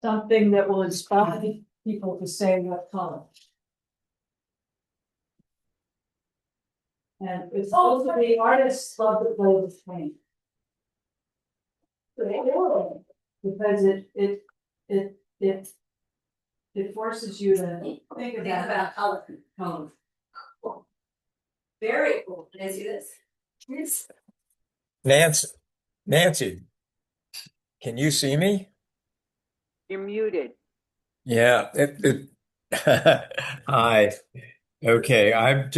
something that will inspire people to say what color. And it's also the artists love to play with paint. Because it forces you to think about color. Very cool. Can I see this? Yes. Nancy, can you see me? You're muted. Yeah. Hi. Okay. I'm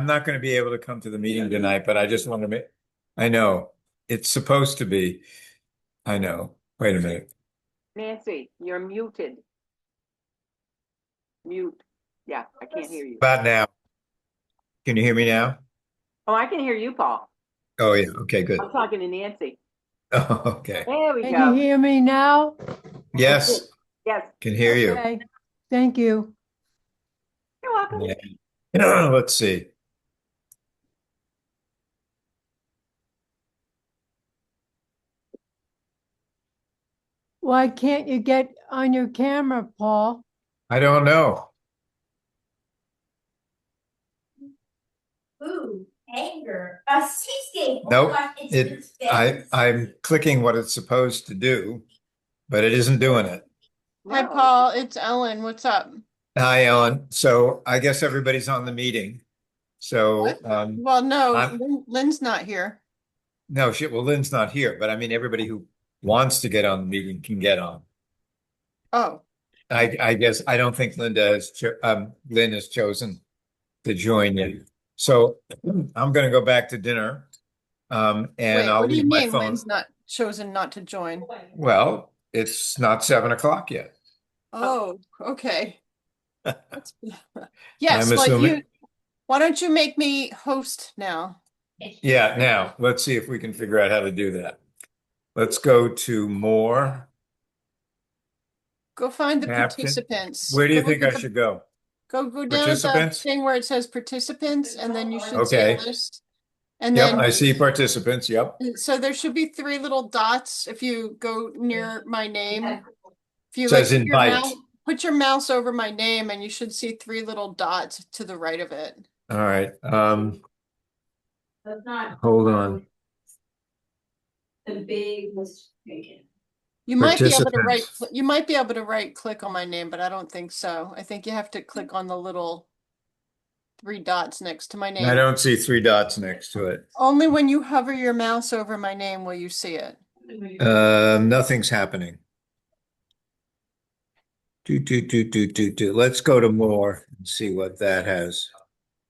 not going to be able to come to the meeting tonight, but I just want to I know it's supposed to be. I know. Wait a minute. Nancy, you're muted. Mute. Yeah, I can't hear you. About now. Can you hear me now? Oh, I can hear you, Paul. Oh, yeah. Okay, good. I'm talking to Nancy. Oh, okay. There we Can go. you hear me now? Yes, Yes, can hear you. Okay, thank you. you're welcome. Yeah. Let's see. Why can't you get on your camera, Paul? I don't know. Ooh, anger. A seascape. Nope. I'm clicking what it's supposed to do, but it isn't doing it. Hi, Paul. It's Ellen. What's up? Hi, Ellen. So I guess everybody's on the meeting. So, What? Well, no, I'm- Lynn's not here. no, shit. Well, Lynn's not here, but I mean, everybody who wants to get on the meeting can get on. Oh, I guess I don't think Lynn has chosen to join you. So I'm going to go back to dinner. And wait, I'll what do you leave my mean phone. Lynn's not chosen not to join? Well, it's not 7 o'clock yet. Oh, okay. Yes, I'm well, assuming. why don't you make me host now? Yeah, now let's see if we can figure out how to do that. Let's go to more. Go find the Captain. participants. Where do you Go think to I the- should go? Go down to the Participants? thing where it says participants, and then you should see a Okay. list. And Yep, then I see participants. Yep. so there should be three little dots if you go near my name. If you Says like invite. put your mouse over my name and you should see three little dots to the right of it. All right. That's not. Hold on. The big was taken. You might be able to Participants. right click on my name, but I don't think so. I think you have to click on the little three dots next to my I name. don't see three dots next to it. Only when you hover your mouse over my name will you see it. Nothing's happening. Let's go to more and see what that has.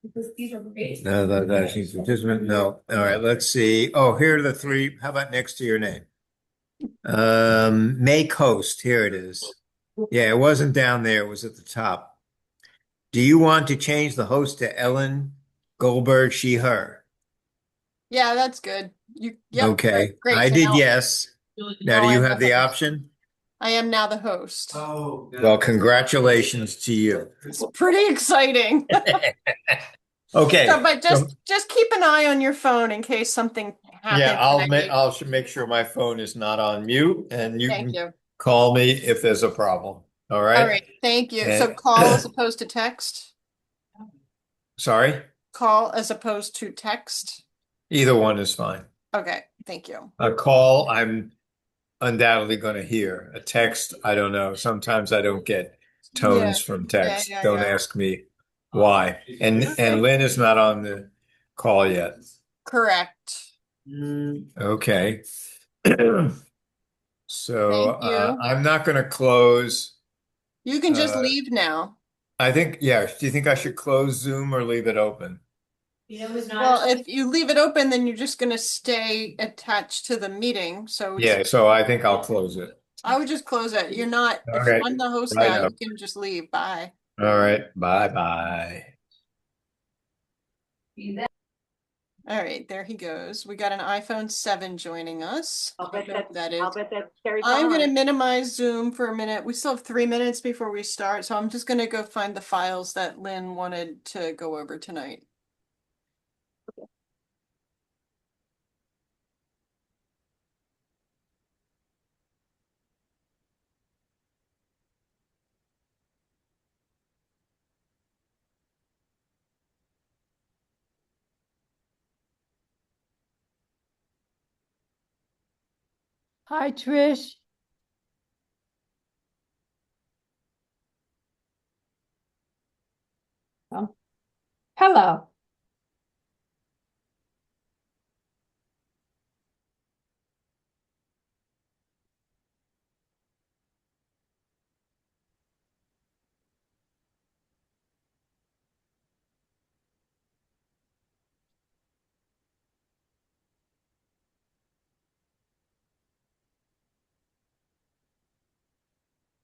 No, that's participant. No. All right, let's see. Oh, here are the three. How about next to your name? Make host. Here it is. Yeah, it wasn't down there, it was at the top. Do you want to change the host to Ellen Goldberg, she, her? Yeah, that's good. Yep, Okay, great. I So did now- yes. Now, do now you I'm have the host. option? I am now the host. Oh, well, congratulations to you. It's pretty exciting. Okay. So, but just keep an eye on your phone in case something happens. Yeah, I'll make sure my phone is not on mute and you Thank can you. call me if there's a problem. All right? All right, thank you. So And- call as opposed to text? Sorry? Call as opposed to text? Either one is fine. Okay, thank you. A call, I'm undoubtedly going to hear. A text, I don't know. Sometimes I don't get tones from text. Yeah, Don't yeah. ask me why. And Lynn is not on the call yet. Correct. Okay. So Thank you. I'm not going to close. You can just Uh, leave now. I think, yeah. Do you think I should close Zoom or leave it open? Well, if you leave it open, then you're just gonna stay attached to the meeting, so Yeah, so I think I'll close it. I would just close it. You're not, if Okay. I'm the host Right now, up. you can just leave. Bye. All right. Bye-bye. All right, there he goes. We got an iPhone 7 joining us. I'll bet I don't know who that is. I'll bet that's Terry I'm Pond. gonna minimize Zoom for a minute. We still have 3 minutes before we start, so I'm just gonna go find the files that Lynn wanted to go over tonight. Hi, Trish. Hello.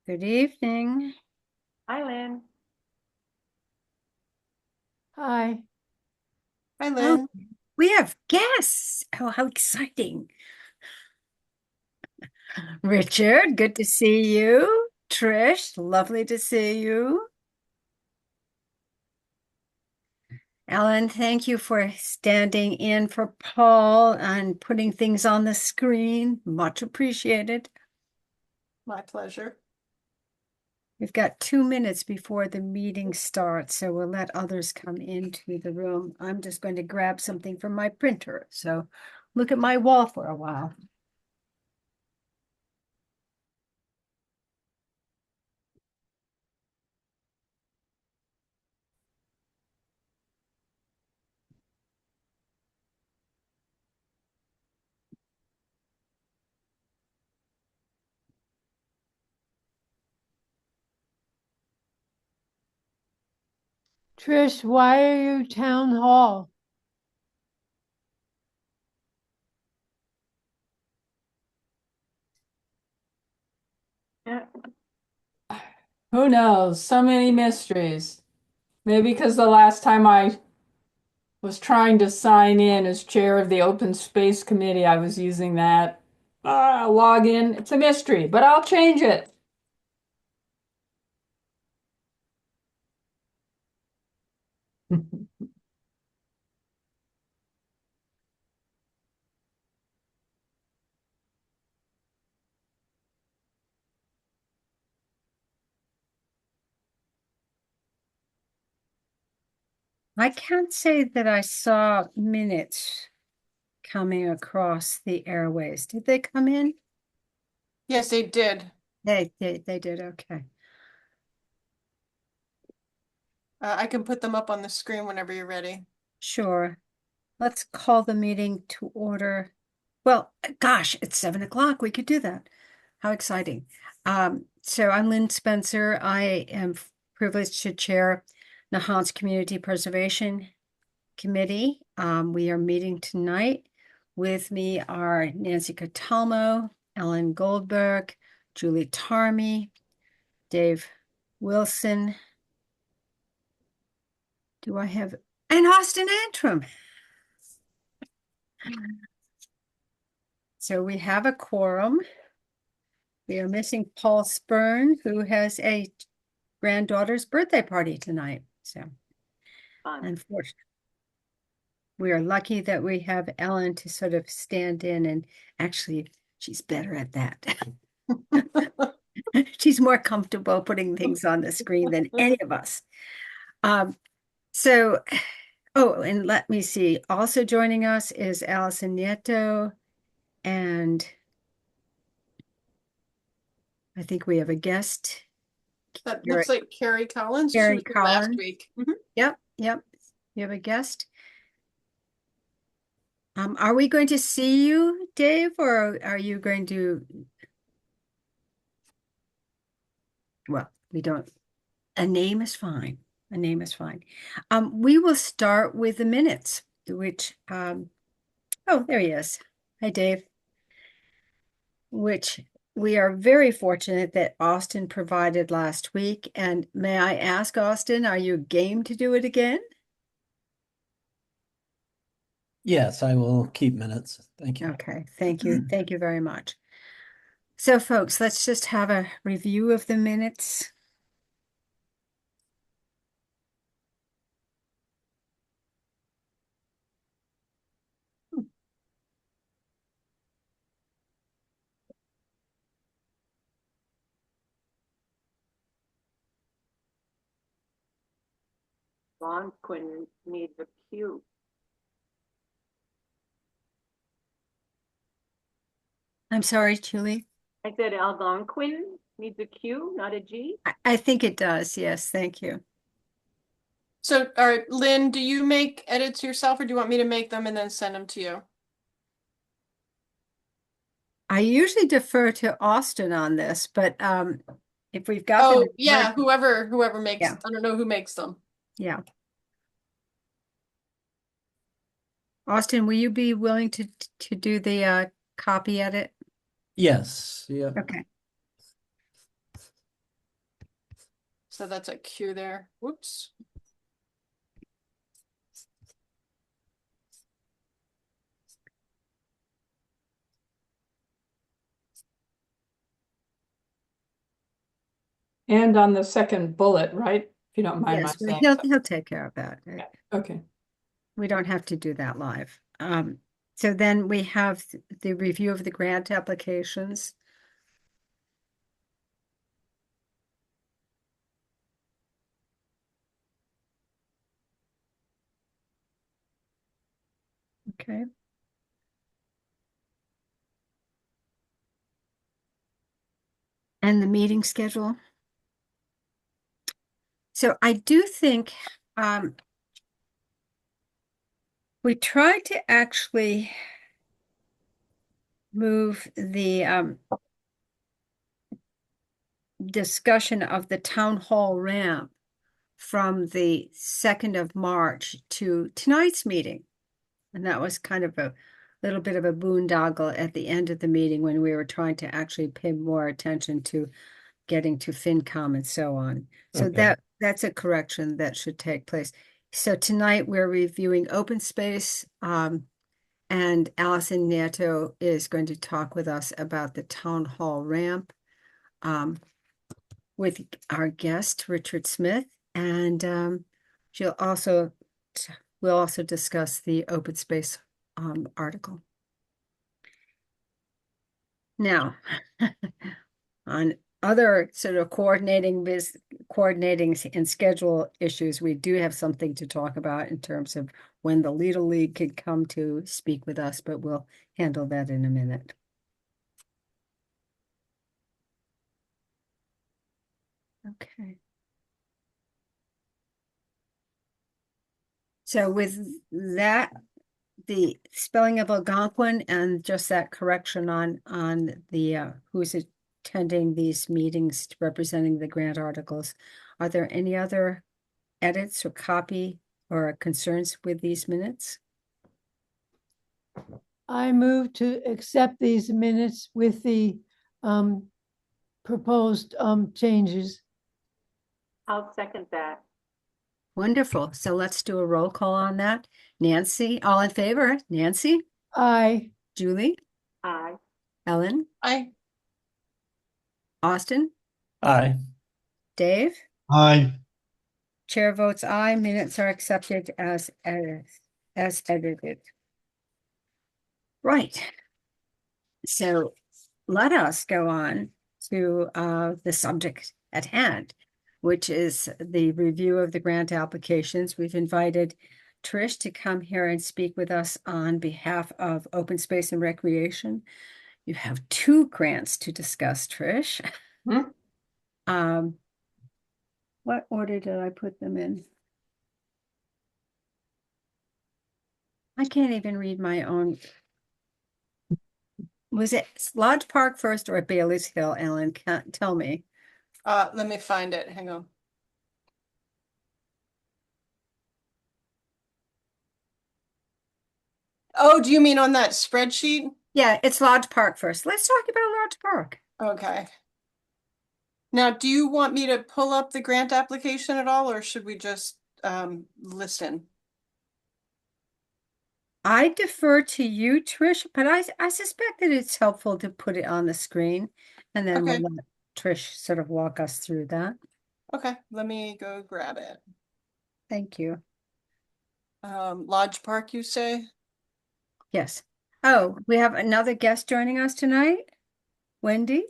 Good evening. Hi, Lynn. Hi. Hi, Oh, Lynn. we have guests. Oh, how exciting. Richard, good to see you. Trish, lovely to see you. Ellen, thank you for standing in for Paul and putting things on the screen. Much appreciated. My pleasure. We've got 2 minutes before the meeting starts, so we'll let others come into the room. I'm just going to grab something from my printer. So look at my wall for a while. Trish, why are you town hall? Yeah. Who knows? So many mysteries. Maybe because the last time I was trying to sign in as chair of the Open Space Committee, I was using that login. It's a mystery, but I'll change it. I can't say that I saw minutes coming across the airways. Did they come in? Yes, they did. They did. Okay. I can put them up on the screen whenever you're ready. Sure. Let's call the meeting to order. Well, gosh, it's 7 o'clock. We could do that. How exciting. So I'm Lynn Spencer. I am privileged to chair Nahant's Community Preservation Committee. We are meeting tonight. With me are Nancy Catalmo, Ellen Goldberg, Julie Tarmy, Dave Wilson. Do I have, and Austin Antrim. So we have a quorum. We are missing Paul Spurn, who has a granddaughter's birthday party tonight. So Fun. unfortunately, we are lucky that we have Ellen to sort of stand in, and actually she's better at that. She's more comfortable putting things on the screen than any of us. So, oh, and let me see. Also joining us is Allison Nieto, and I think we have a guest. That looks like Carrie Collins. She Carrie was here last Collins. week. Yep. You have a guest. Are we going to see you, Dave, or are you going to? Well, we don't. A name is fine. A name is fine. We will start with the minutes, which, oh, there he is. Hi, Dave. Which we are very fortunate that Austin provided last week. And may I ask, Austin, are you game to do it again? Yes, I will keep minutes. Thank you. Okay, thank you. Thank you very much. So, folks, let's just have a review of the minutes. Ron Quinn needs a cue. I'm sorry, Julie. I said Algonquin needs a Q, not a G. I think it does. Yes, thank you. So, all right, Lynn, do you make edits yourself or do you want me to make them and then send them to you? I usually defer to Austin on this, but if we've got Oh, them, yeah, whoever makes, Yeah. I don't know who makes them. yeah. Austin, will you be willing to do the copy edit? Yes, yeah. Okay. So that's a Q there. Whoops. And on the second bullet, right? If you don't mind my Yes, well, saying he'll so. he'll take care of that. Okay. We don't have to do that live. So then we have the review of the grant applications. Okay. And the meeting schedule. So I do think we tried to actually move the discussion of the town hall ramp from the 2nd of March to tonight's meeting. And that was kind of a little bit of a boondoggle at the end of the meeting when we were trying to actually pay more attention to getting to FinCom and so on. So Okay. that's a correction that should take place. So tonight we're reviewing open space, and Allison Nieto is going to talk with us about the town hall ramp, with our guest, Richard Smith, and we'll also discuss the open space article. Now, on other sort of coordinating and schedule issues, we do have something to talk about in terms of when the Little League could come to speak with us, but we'll handle that in a minute. Okay. So with that, the spelling of Algonquin and just that correction on the who's attending these meetings representing the grant articles, are there any other edits or copy or concerns with these minutes? I move to accept these minutes with the proposed changes. I'll second that. Wonderful. So let's do a roll call on that. Nancy, all in favor? Nancy, Aye. Julie, Aye. Ellen, I Austin, Aye. Dave? Aye. Chair votes aye. Minutes are accepted as edited. Right. So let us go on to the subject at hand, which is the review of the grant applications. We've invited Trish to come here and speak with us on behalf of Open Space and Recreation. You have 2 grants to discuss, Trish. Hmm? What order did I put them in? I can't even read my own. Was it Lodge Park first or Bailey's Hill, Ellen? Can't tell me. let me find it. Hang on. Oh, do you mean on that spreadsheet? Yeah, it's Lodge Park first. Let's talk about Lodge Park. Okay. Now, do you want me to pull up the grant application at all, or should we just listen? I defer to you, Trish, but I suspect that it's helpful to put it on the screen, and then Okay. we'll let Trish sort of walk us through that. Okay, let me go grab it. Thank you. Lodge Park, you say? Yes. Oh, we have another guest joining us tonight. Wendy?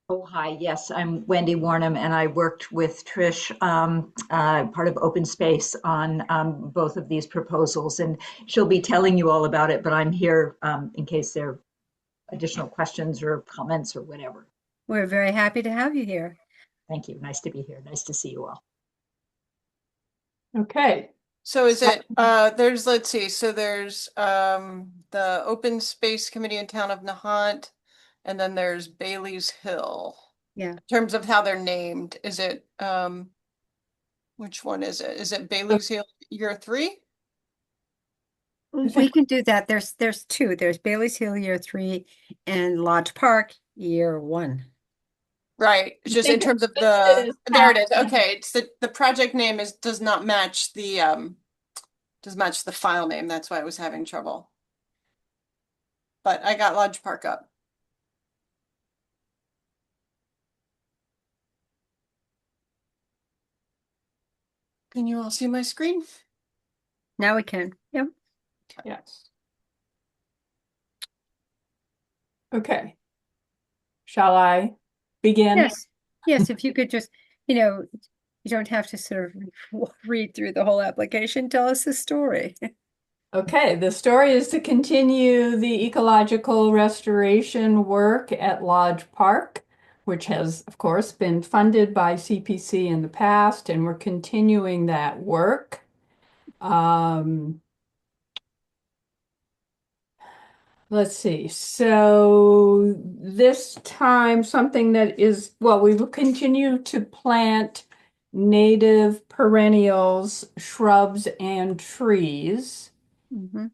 Oh, hi. Yes, I'm Wendy Warnham, and I worked with Trish, part of Open Space, on both of these proposals. And she'll be telling you all about it, but I'm here in case there additional questions or comments or whatever. We're very happy to have you here. Thank you. Nice to be here. Nice to see you all. Okay. So is it, there's, let's see, so there's the Open Space Committee in town of Nahant, and then there's Bailey's Hill. Yeah. In terms of how they're named, is it, which one is it? Is it Bailey's Hill year 3? We can do that. There's two. There's Bailey's Hill year 3 and Lodge Park year 1. Right, it's just in think terms of this the, is there it is, how- okay, it's the project name does not match does match the file name, that's why I was having trouble. But I got Lodge Park up. Can you all see my screen? Now we can. Yep. Yes. Okay. Shall I begin? Yes. Yes, if you could just, you don't have to sort of read through the whole application. Tell us the story. Okay, the story is to continue the ecological restoration work at Lodge Park, which has, of course, been funded by CPC in the past, and we're continuing that work. Let's see. So this time, something that is, well, we will continue to plant native perennials, shrubs, and trees. Mhm.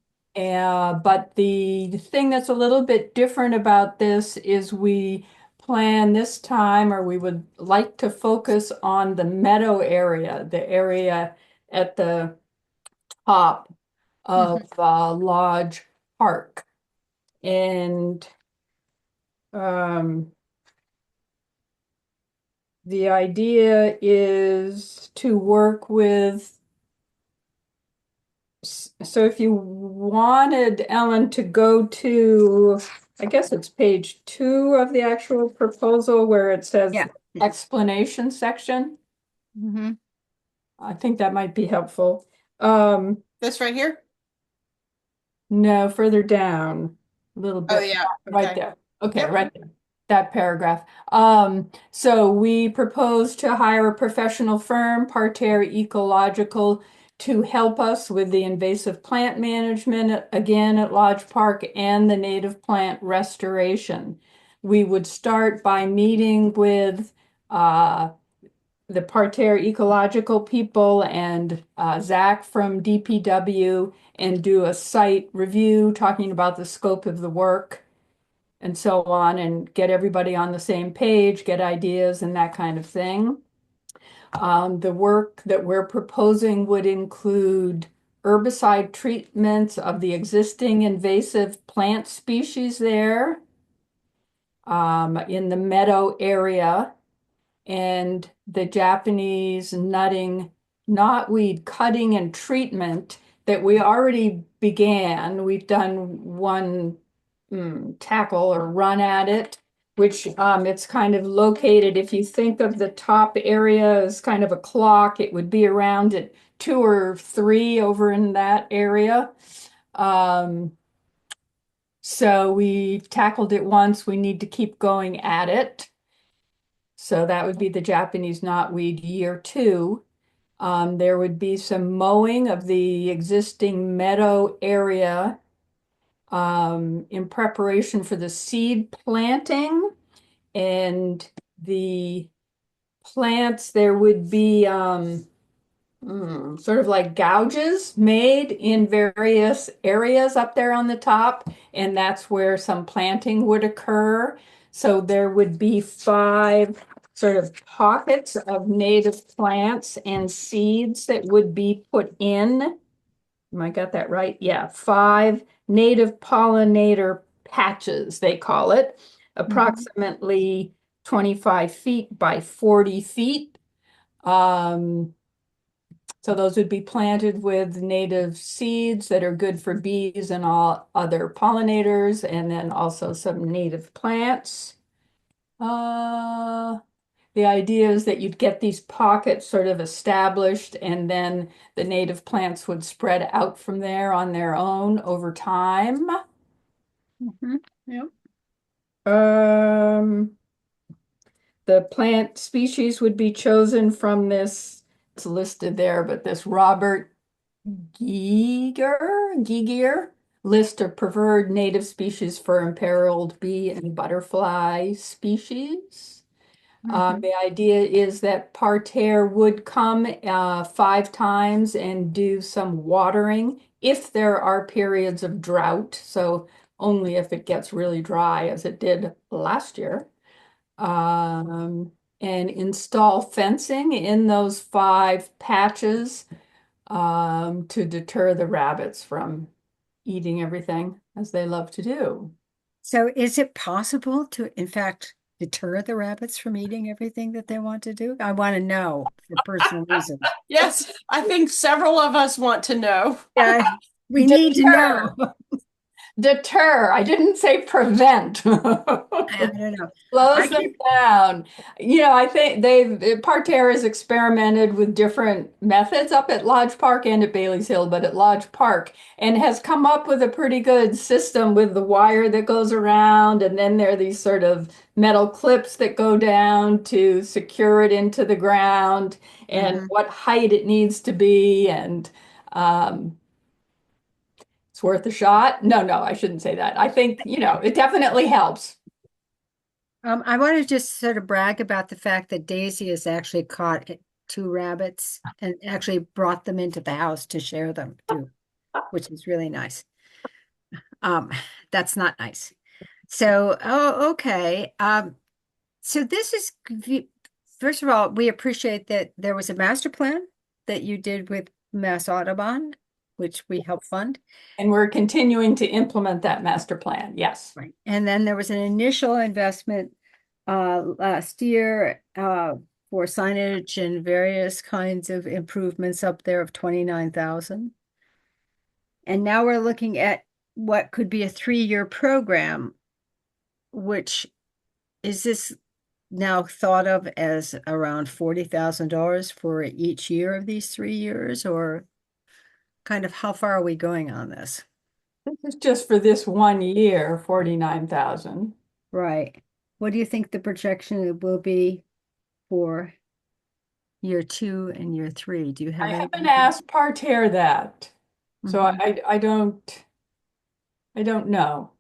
But the thing that's a little bit different about this is we plan this time, or we would like to focus on the meadow area, the area at the top of Lodge Park. And the idea is to work with, so if you wanted Ellen to go to, I guess it's page 2 of the actual proposal where it says Yeah. explanation section. Mm-hmm. I think that might be helpful. This right here? No, further down a little Oh, bit. yeah, Right okay. there. Okay, Yep. right there. That paragraph. So we propose to hire a professional firm, Parterre Ecological, to help us with the invasive plant management, again at Lodge Park, and the native plant restoration. We would start by meeting with the Parterre Ecological people and Zach from DPW and do a site review talking about the scope of the work and so on, and get everybody on the same page, get ideas and that kind of thing. The work that we're proposing would include herbicide treatments of the existing invasive plant species there in the meadow area, and the Japanese nutting knotweed cutting and treatment that we already began. We've done one tackle or run at it, which it's kind of located. If you think of the top area as kind of a clock, it would be around at 2 or 3 over in that area. So we've tackled it once. We need to keep going at it. So that would be the Japanese knotweed year 2. There would be some mowing of the existing meadow area in preparation for the seed planting. And the plants, there would be sort of like gouges made in various areas up there on the top, and that's where some planting would occur. So there would be 5 sort of pockets of native plants and seeds that would be put in. Am I got that right? Yeah, 5 native pollinator patches, they call it, approximately 25 feet by 40 feet. So those would be planted with native seeds that are good for bees and all other pollinators, and then also some native plants. The idea is that you'd get these pockets sort of established, and then the native plants would spread out from there on their own over time. Yep. The plant species would be chosen from this, it's listed there, but this Robert Giger list of preferred native species for imperiled bee and butterfly species. The idea is that parterre would come 5 times and do some watering if there are periods of drought. So only if it gets really dry, as it did last year. And install fencing in those 5 patches to deter the rabbits from eating everything, as they love to do. So is it possible to, in fact, deter the rabbits from eating everything that they want to do? I want to know for personal reasons. Yes, I think several of us want to know. Yeah, we need to know. Deter. I didn't say prevent. I don't know. Slows them down. I think Parterre has experimented with different methods up at Lodge Park and at Bailey's Hill, but at Lodge Park, and has come up with a pretty good system with the wire that goes around, and then there are these sort of metal clips that go down to secure it into the ground, and what height it needs to be, and it's worth a shot. No, I shouldn't say that. I think, it definitely helps. I want to just sort of brag about the fact that Daisy has actually caught 2 rabbits and actually brought them into the house to share them too, which is really nice. That's not nice. So, okay. So this is, first of all, we appreciate that there was a master plan that you did with Mass Audubon, which we help fund. And we're continuing to implement that master plan. Yes. Right. And then there was an initial investment last year for signage and various kinds of improvements up there of 29,000. And now we're looking at what could be a 3-year program, which is this now thought of as around $40,000 for each year of these 3 years, or kind of how far are we going on this? This is just for this 1 year, 49,000. Right. What do you think the projection will be for year 2 and year 3? Do you have I any haven't idea? asked Parterre that. So I don't know.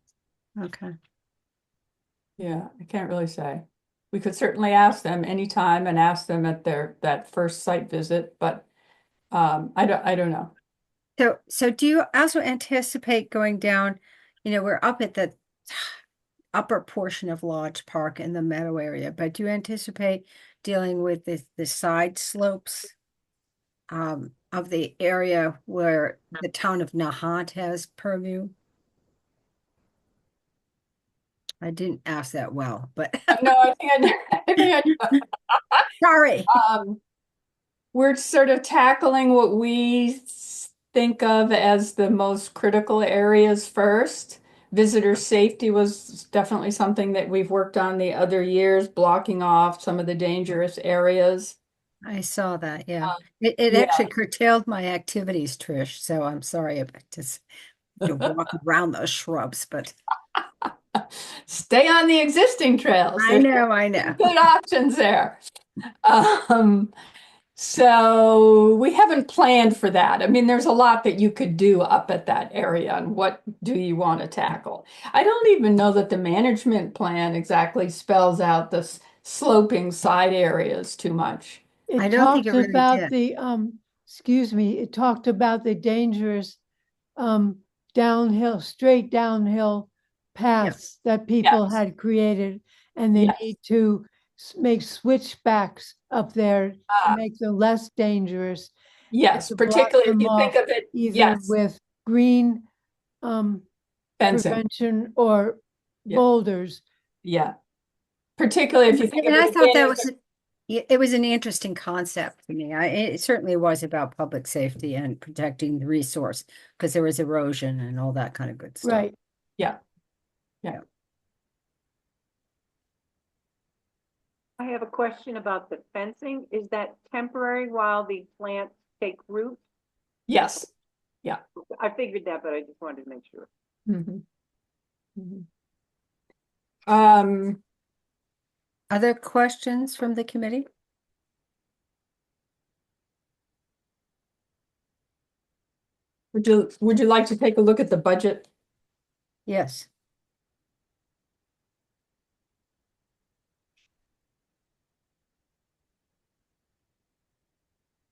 Okay. Yeah, I can't really say. We could certainly ask them anytime and ask them at that first site visit, but I don't know. So do you also anticipate going down, we're up at the upper portion of Lodge Park in the meadow area, but do you anticipate dealing with the side slopes of the area where the town of Nahant has purview? I didn't ask that well, but No, I think I know. sorry. We're sort of tackling what we think of as the most critical areas first. Visitor safety was definitely something that we've worked on the other years, blocking off some of the dangerous areas. I saw that, yeah. It yeah. actually curtailed my activities, Trish, so I'm sorry about just to walk around those shrubs, but Stay on the existing trails. I There's know. good options there. So we haven't planned for that. I mean, there's a lot that you could do up at that area, and what do you want to tackle? I don't even know that the management plan exactly spells out the sloping side areas too much. I It don't think talked it really about did. the, excuse me, it talked about the dangerous straight downhill paths that people Yes. had created, and they Yes. need to make switchbacks up there to make them less dangerous. Yes, to block particularly if them you think off of it, either yes, with green fencing. prevention or Yeah. boulders. Yeah. Particularly if you think And of I it thought again that as was it was an interesting concept to me. It certainly was about public safety and protecting the resource because there was erosion and all that kind of good stuff. Right. Yeah. I have a question about the fencing. Is that temporary while the plants take root? Yes. I figured that, but I just wanted to make sure. Mhm. Mhm. Other questions from the committee? would you like to take a look at the budget? Yes.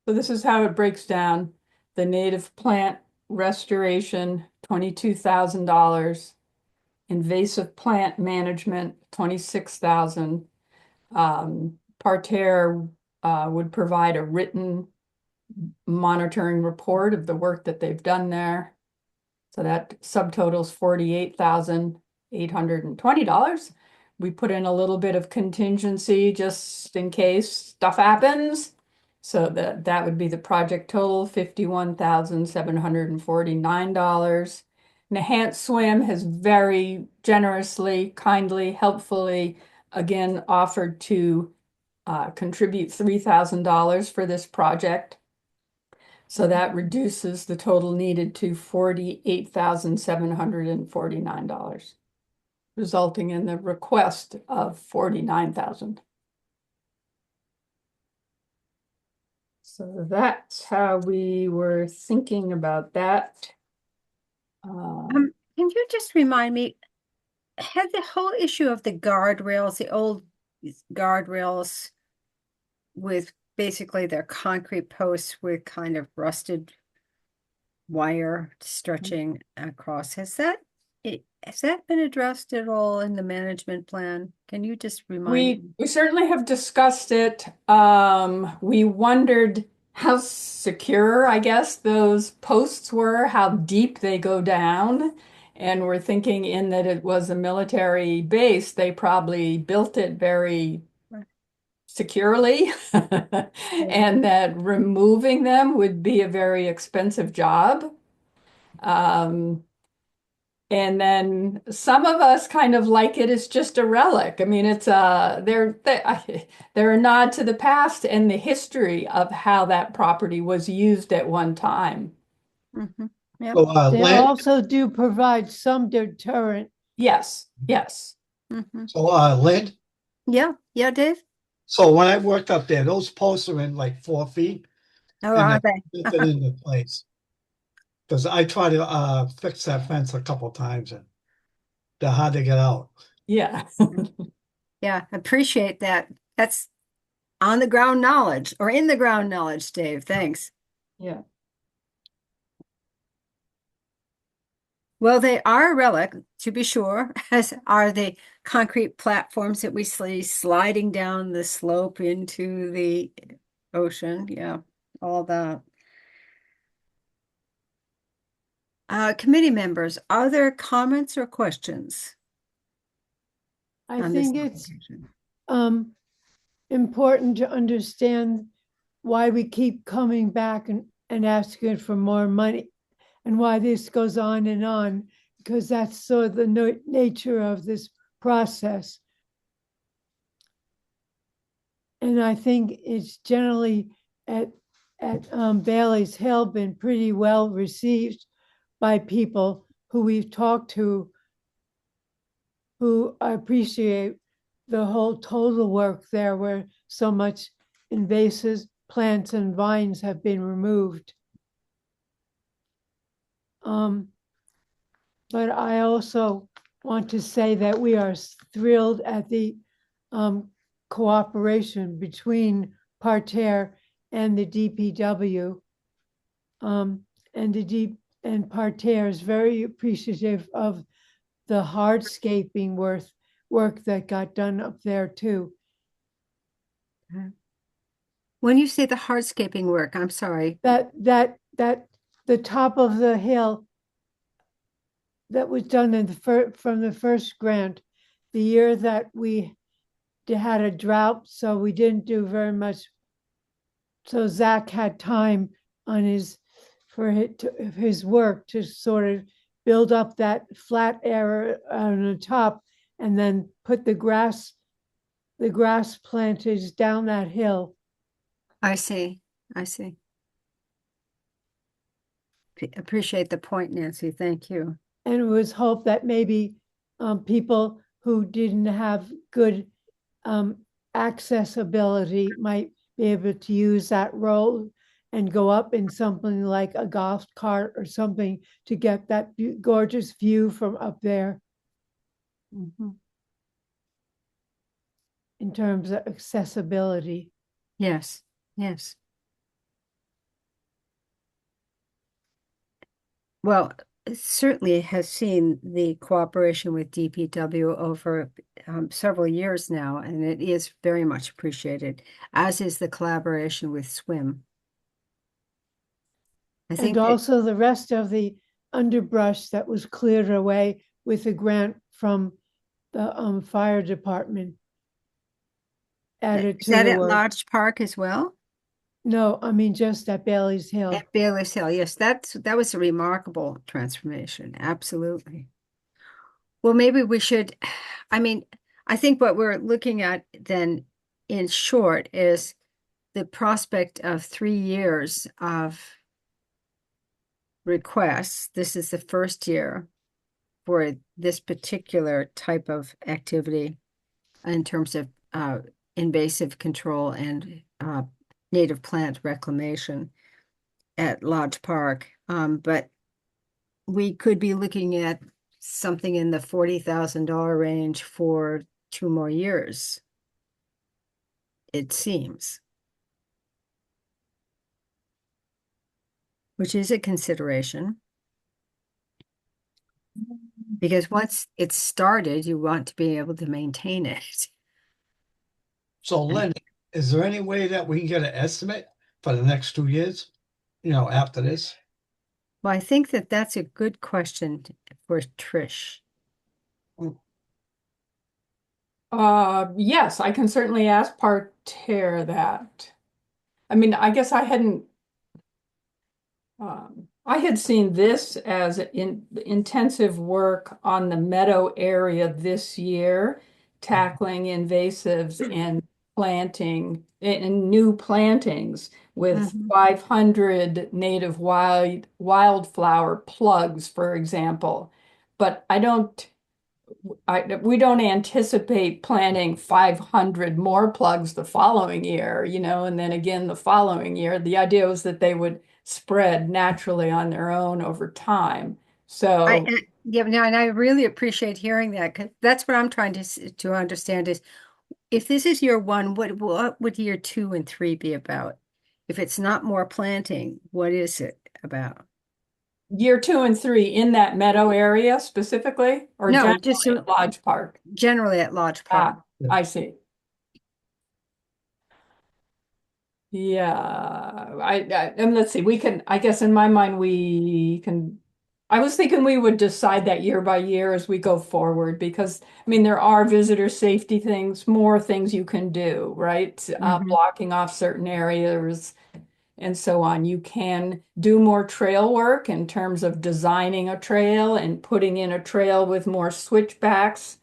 So this is how it breaks down. The native plant restoration, $22,000. Invasive plant management, 26,000. Parterre would provide a written monitoring report of the work that they've done there. So that subtotals $48,820. We put in a little bit of contingency just in case stuff happens. So that would be the project total, $51,749. Nahant Swim has very generously, kindly, helpfully, again, offered to contribute $3,000 for this project. So that reduces the total needed to $48,749, resulting in the request of $49,000. So that's how we were thinking about that. Can you just remind me, had the whole issue of the guardrails, the old guardrails with basically their concrete posts with kind of rusted wire stretching across, has that been addressed at all in the management plan? Can you just remind me? We certainly have discussed it. We wondered how secure, I guess, those posts were, how deep they go down. And we're thinking in that it was a military base, they probably built it very securely and that removing them would be a very expensive job. And then some of us kind of like it as just a relic. I mean, it's they're a nod to the past and the history of how that property was used at one time. Mhm. Yep. So, They Lynn, also do provide some deterrent. Yes, yes. Mhm. so, Lynn, Yeah, Dave? so when I worked up there, those posts are in like 4 feet Oh, and are they they? fit it into place. Because I tried to fix that fence a couple times and they're hard to get out. Yeah. Yeah, appreciate that. That's on the ground knowledge or in the ground knowledge, Dave. Thanks. Yeah. Well, they are a relic, to be sure, as are the concrete platforms that we see sliding down the slope into the ocean. Yeah, all that. Committee members, are there comments or questions I on this think it's application? important to understand why we keep coming back and asking for more money and why this goes on, because that's sort of the nature of this process. And I think it's generally at Bailey's Hill been pretty well received by people who we've talked to who appreciate the whole total work there where so much invasive plants and vines have been removed. But I also want to say that we are thrilled at the cooperation between Parterre and the DPW. And Parterre is very appreciative of the hardscaping work that got done up there too. When you say the hardscaping work, I'm sorry. That the top of the hill that was done in from the first grant, the year that we had a drought, so we didn't do very much. So Zach had time on his work to sort of build up that flat area on the top and then put the grass planters down that hill. I see. Appreciate the point, Nancy. Thank you. And it was hoped that maybe people who didn't have good accessibility might be able to use that road and go up in something like a golf cart or something to get that gorgeous view from up there in terms of accessibility. Yes, yes. Well, it certainly has seen the cooperation with DPW over several years now, and it is very much appreciated, as is the collaboration with SWIM. I think And that- also the rest of the underbrush that was cleared away with a grant from the fire department added is to that the at work. Lodge Park as well? No, I mean just at Bailey's Hill. At Bayless Hill, yes, that was a remarkable transformation, absolutely. Well, maybe we should, I mean, I think what we're looking at then in short is the prospect of 3 years of requests. This is the first year for this particular type of activity in terms of invasive control and native plant reclamation at Lodge Park. But we could be looking at something in the $40,000 range for 2 more years, it seems. Which is a consideration. Because once it's started, you want to be able to maintain it. So Lynn, is there any way that we can get an estimate for the next 2 years? You know, after this? Well, I think that that's a good question for Trish. Yes, I can certainly ask Parterre that. I mean, I guess I had seen this as intensive work on the meadow area this year, tackling invasives and planting and new plantings with 500 native wildflower plugs, for example. But we don't anticipate planting 500 more plugs the following year, and then again the following year. The idea was that they would spread naturally on their own over time. So Yeah, no, and I really appreciate hearing that, 'cause that's what I'm trying to understand is if this is year 1, what would year 2 and 3 be about? If it's not more planting, what is it about? year 2 and 3 in that meadow area specifically, or No, generally just at Lodge Park? generally at Lodge Park. I see. Yeah, and let's see, I guess in my mind, I was thinking we would decide that year by year as we go forward, because, I mean, there are visitor safety things, more things you can do, right? Blocking off certain areas and so on. You can do more trail work in terms of designing a trail and putting in a trail with more switchbacks.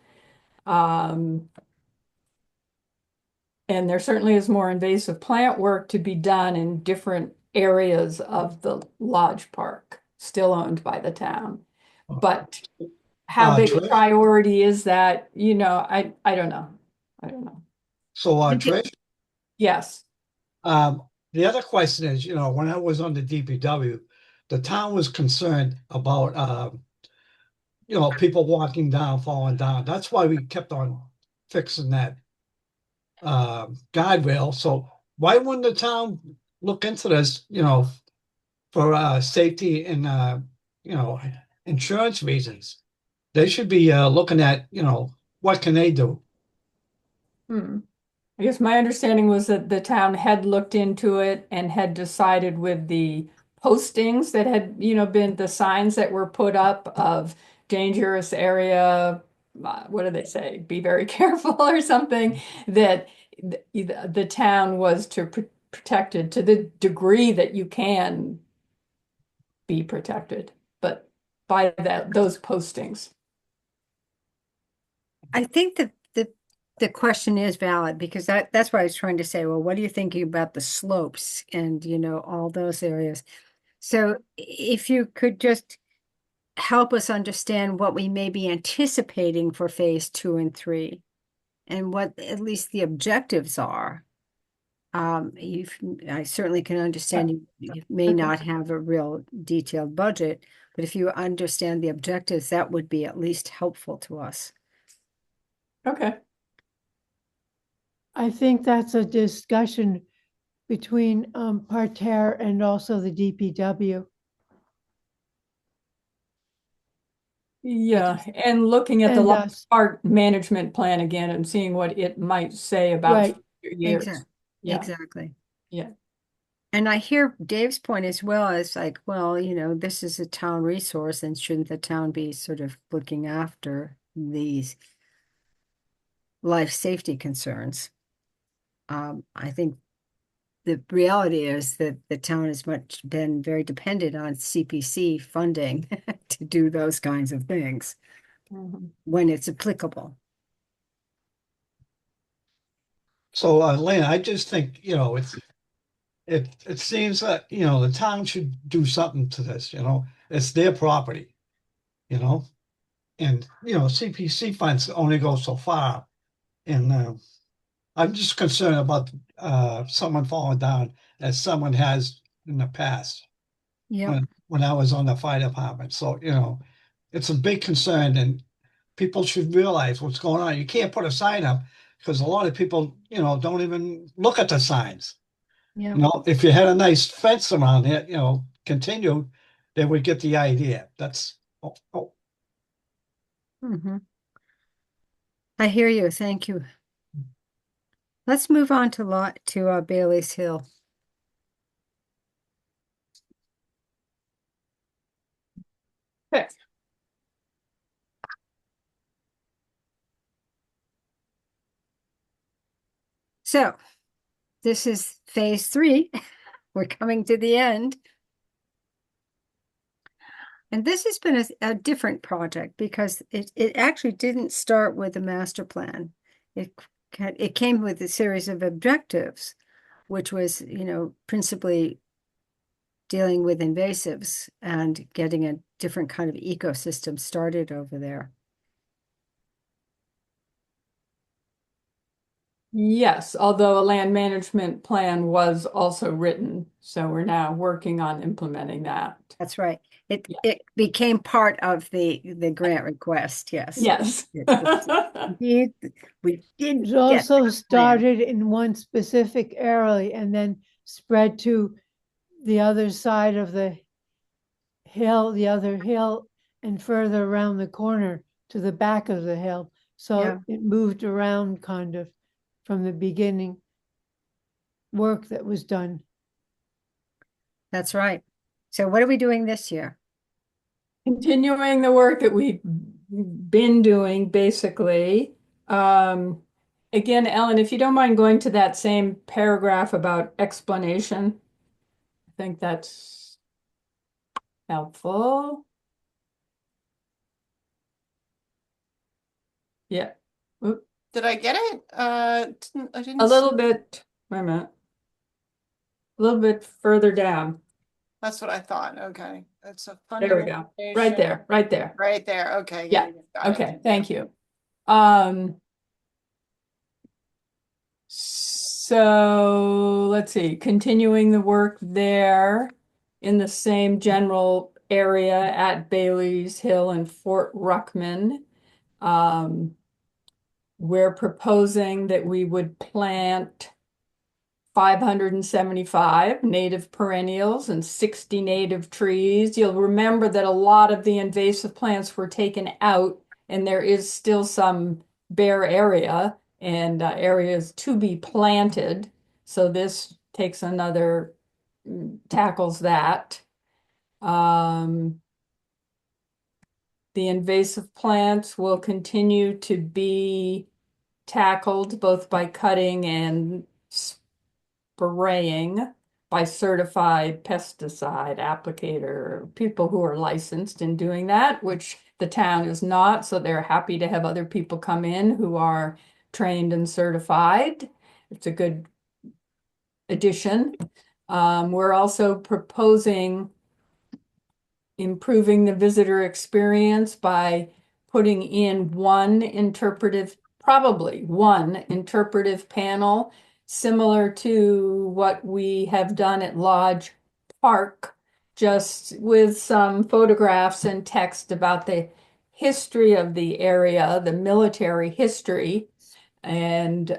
And there certainly is more invasive plant work to be done in different areas of the Lodge Park, still owned by the town. But how big a Trish? priority is that? I don't know. So Trish, Yes. the other question is, when I was on the DPW, the town was concerned about people walking down, falling down. That's why we kept on fixing that guide rail. So why wouldn't the town look into this, for safety and insurance reasons? They should be looking at, what can they do? I guess my understanding was that the town had looked into it and had decided with the postings that had, been the signs that were put up of dangerous area, what do they say? Be very careful or something, that the town was to protect it to the degree that you can be protected, but by those postings. I think that the question is valid, because that's what I was trying to say. Well, what are you thinking about the slopes and, all those areas? So if you could just help us understand what we may be anticipating for phase 2 and 3 and what at least the objectives are. I certainly can understand you may not have a real detailed budget, but if you understand the objectives, that would be at least helpful to us. Okay. I think that's a discussion between Parterre and also the DPW. Yeah, and looking at the And large us. park management plan again and seeing what it might say about Right. future years. Exactly. Yeah, Exactly. yeah. And I hear Dave's point as well as like, well, this is a town resource and shouldn't the town be sort of looking after these life safety concerns? I think the reality is that the town has much been very dependent on CPC funding to do those kinds of things Mhm. when it's applicable. So, Lynn, I just think, it seems that, the town should do something to this, it's their property, you know? And, CPC funds only go so far. And I'm just concerned about someone falling down as someone has in the past Yeah, when I was on the fire department. So, it's a big concern and people should realize what's going on. You can't put a sign up because a lot of people, don't even look at the signs. yeah. If you had a nice fence around it, continued, they would get the idea. That's, oh. Mhm. I hear you. Thank you. Let's move on to Bailey's Hill. Okay. So this is phase 3. We're coming to the end. And this has been a different project because it actually didn't start with a master plan. It came with a series of objectives, which was, principally dealing with invasives and getting a different kind of ecosystem started over there. Yes, although a land management plan was also written, so we're now working on implementing that. That's right. It Yeah. it became part of the grant request. Yes. Yes. Indeed, we did It get also that plan. started in one specific area and then spread to the other side of the other hill, and further around the corner to the back of the hill. So Yeah. it moved around kind of from the beginning work that was done. That's right. So what are we doing this year? Continuing the work that we've been doing, basically. Again, Ellen, if you don't mind going to that same paragraph about explanation, I think that's helpful. Yeah. Oop, Did I get it? I didn't. a little bit, wait a minute. A little bit further down. That's what I thought. Okay. That's a There we go. Right there, right there. Right there. Okay. Yeah. Got it. Okay, thank you. So let's see, continuing the work there in the same general area at Bailey's Hill and Fort Ruckman. We're proposing that we would plant 575 native perennials and 60 native trees. You'll remember that a lot of the invasive plants were taken out, and there is still some bare area and areas to be planted. So this takes another, tackles that. The invasive plants will continue to be tackled both by cutting and spraying by certified pesticide applicator, people who are licensed in doing that, which the town is not. So they're happy to have other people come in who are trained and certified. It's a good addition. We're also proposing improving the visitor experience by putting in probably one interpretive panel, similar to what we have done at Lodge Park, just with some photographs and text about the history of the area, the military history, and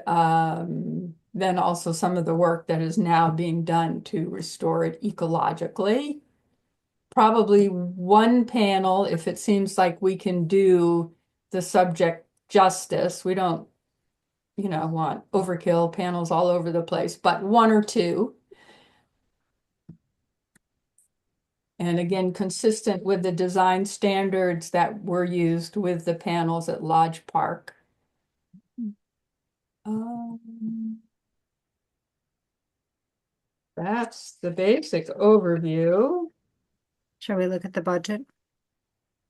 then also some of the work that is now being done to restore it ecologically. Probably one panel, if it seems like we can do the subject justice. We don't, want overkill panels all over the place, but one or two. And again, consistent with the design standards that were used with the panels at Lodge Park. That's the basic overview. Shall we look at the budget?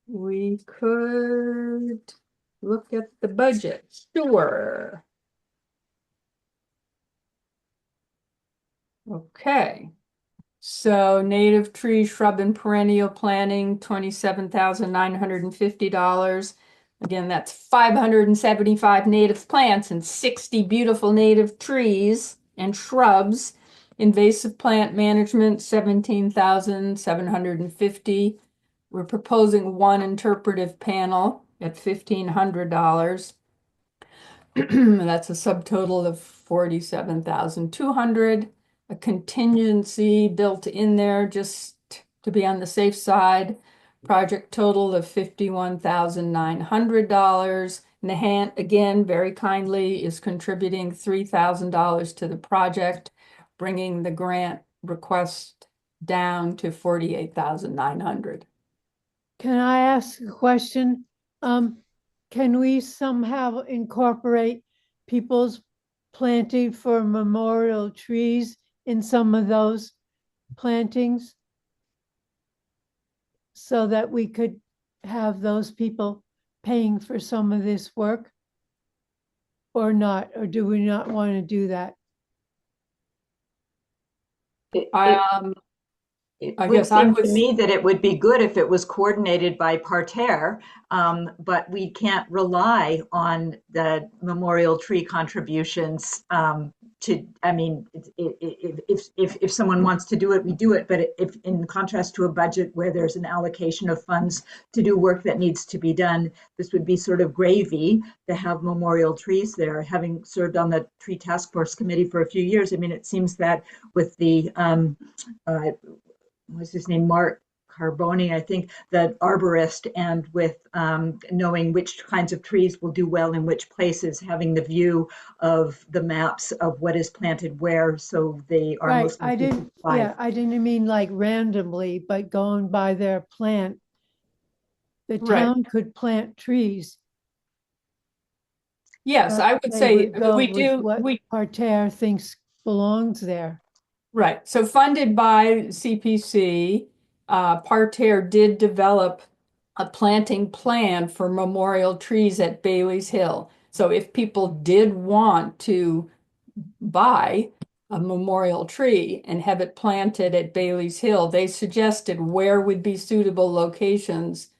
We could look at the budget. Sure. Okay. So native tree, shrub, and perennial planting, $27,950. Again, that's 575 native plants and 60 beautiful native trees and shrubs. Invasive plant management, 17,750. We're proposing one interpretive panel at $1,500. That's a subtotal of 47,200. A contingency built in there just to be on the safe side. Project total of $51,900. Nahant, again, very kindly is contributing $3,000 to the project, bringing the grant request down to 48,900. Can I ask a question? Can we somehow incorporate people's planting for memorial trees in some of those plantings? So that we could have those people paying for some of this work? Or not, or do we not want to do that? It I would guess I seem to was- me that it would be good if it was coordinated by parterre, but we can't rely on the memorial tree contributions if someone wants to do it, we do it. But if in contrast to a budget where there's an allocation of funds to do work that needs to be done, this would be sort of gravy to have memorial trees there. Having served on the tree task force committee for a few years, I mean, it seems that with the what's his name, Mark Carboni, I think, the arborist, and with knowing which kinds of trees will do well in which places, having the view of the maps of what is planted where, so they are Right, most I likely to didn't, survive. yeah, I didn't mean like randomly, but going by their plant. The Right. town could plant trees. Yes, but I would they say would go we with do, what parterre thinks belongs there. right. So funded by CPC, Parterre did develop a planting plan for memorial trees at Bailey's Hill. So if people did want to buy a memorial tree and have it planted at Bailey's Hill, they suggested where would be suitable locations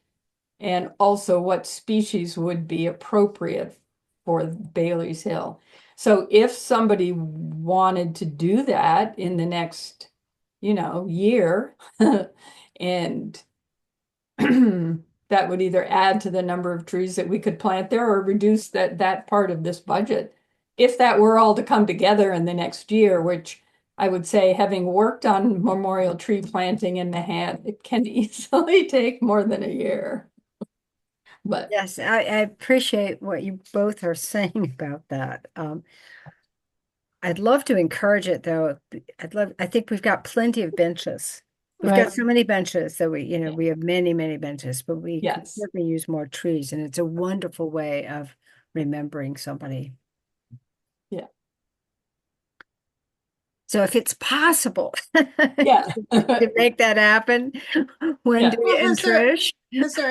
and also what species would be appropriate for Bailey's Hill. So if somebody wanted to do that in the next, year, and that would either add to the number of trees that we could plant there or reduce that part of this budget. If that were all to come together in the next year, which I would say, having worked on memorial tree planting in Nahant, it can easily take more than a year. But Yes, I appreciate what you both are saying about that. I'd love to encourage it though. I think we've got plenty of benches. We've Right. got so many benches that we have many, many benches, but we can Yes. certainly use more trees, and it's a wonderful way of remembering somebody. Yeah. So if it's possible Yeah. to make that happen, Wendy Well, and Trish. Has there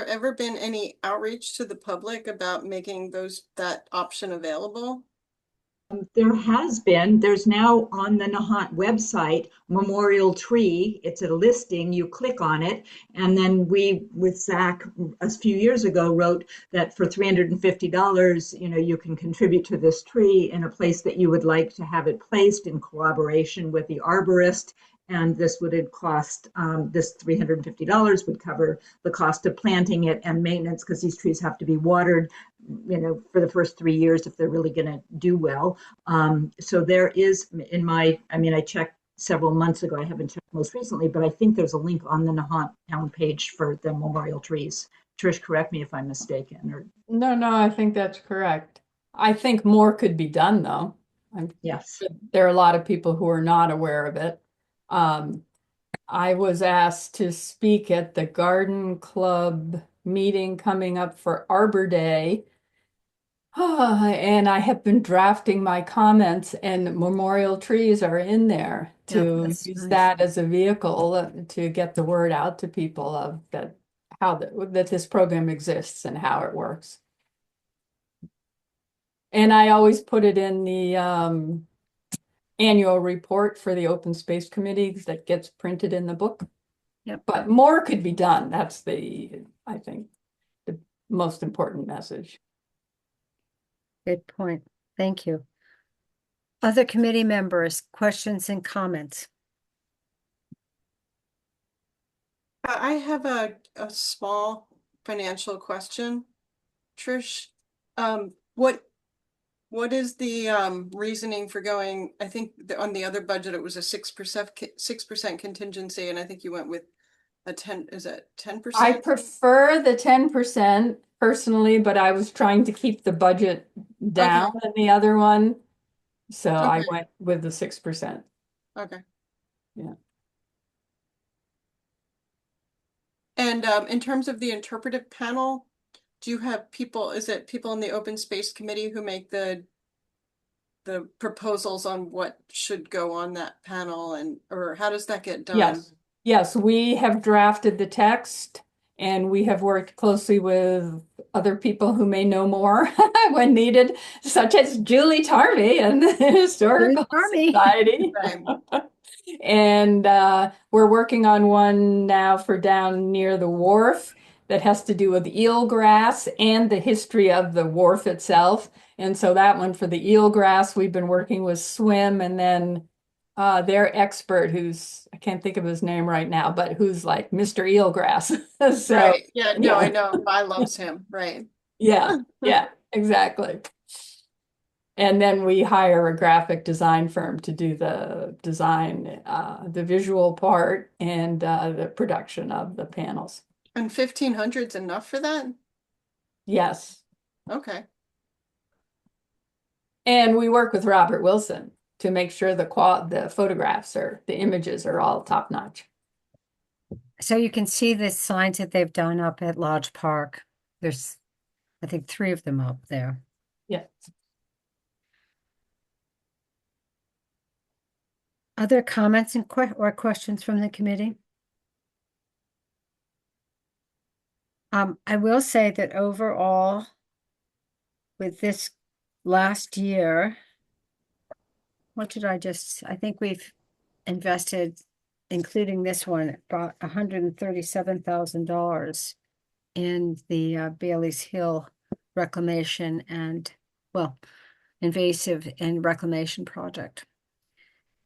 ever been any outreach to the public about making that option available? There's now on the Nahant website, memorial tree. It's a listing, you click on it. And then we, with Zach, a few years ago, wrote that for $350, you can contribute to this tree in a place that you would like to have it placed in collaboration with the arborist. And this would cost, this $350 would cover the cost of planting it and maintenance, because these trees have to be watered, for the first 3 years if they're really going to do well. So there is I checked several months ago. I haven't checked most recently, but I think there's a link on the Nahant town page for the memorial trees. Trish, correct me if I'm mistaken. Or No, I think that's correct. I think more could be done, though. yes, There are a lot of people who are not aware of it. I was asked to speak at the Garden Club meeting coming up for Arbor Day. And I have been drafting my comments, and memorial trees are in there Yeah, to that's use nice. that as a vehicle to get the word out to people of that that this program exists and how it works. And I always put it in the annual report for the Open Space Committee that gets printed in the book. Yep. But more could be done. That's I think, the most important message. Good point. Thank you. Other committee members, questions and comments? I have a small financial question, Trish. What is the reasoning for going? I think on the other budget, it was a 6% contingency, and I think you went with a 10, is it 10%? I prefer the 10% personally, but I was trying to keep the budget down in the other one. So I Okay. went with the 6%. Okay. Yeah. And in terms of the interpretive panel, do you have people, is it people in the open space committee who make the proposals on what should go on that panel, and or how does that get done? Yes, we have drafted the text, and we have worked closely with other people who may know more when needed, such as Julie Tarvey and the Historical Society. Right. And we're working on one now for down near the wharf that has to do with eelgrass and the history of the wharf itself. And so that one for the eelgrass, we've been working with Swim, and then their expert, who's, I can't think of his name right now, but who's like Mr. Eelgrass. So, right. Yeah, no, I know. I loves him. Right. Yeah, exactly. And then we hire a graphic design firm to do the design, the visual part, and the production of the panels. And 1,500's enough for that? Yes. Okay. And we work with Robert Wilson to make sure the photographs the images are all top notch. So you can see the signs that they've done up at Lodge Park. There's, I think, 3 of them up there. Yeah. Other comments and or questions from the committee? I will say that overall, with this last year, I think we've invested, including this one, about $137,000 in the Bailey's Hill reclamation and, well, invasive and reclamation project.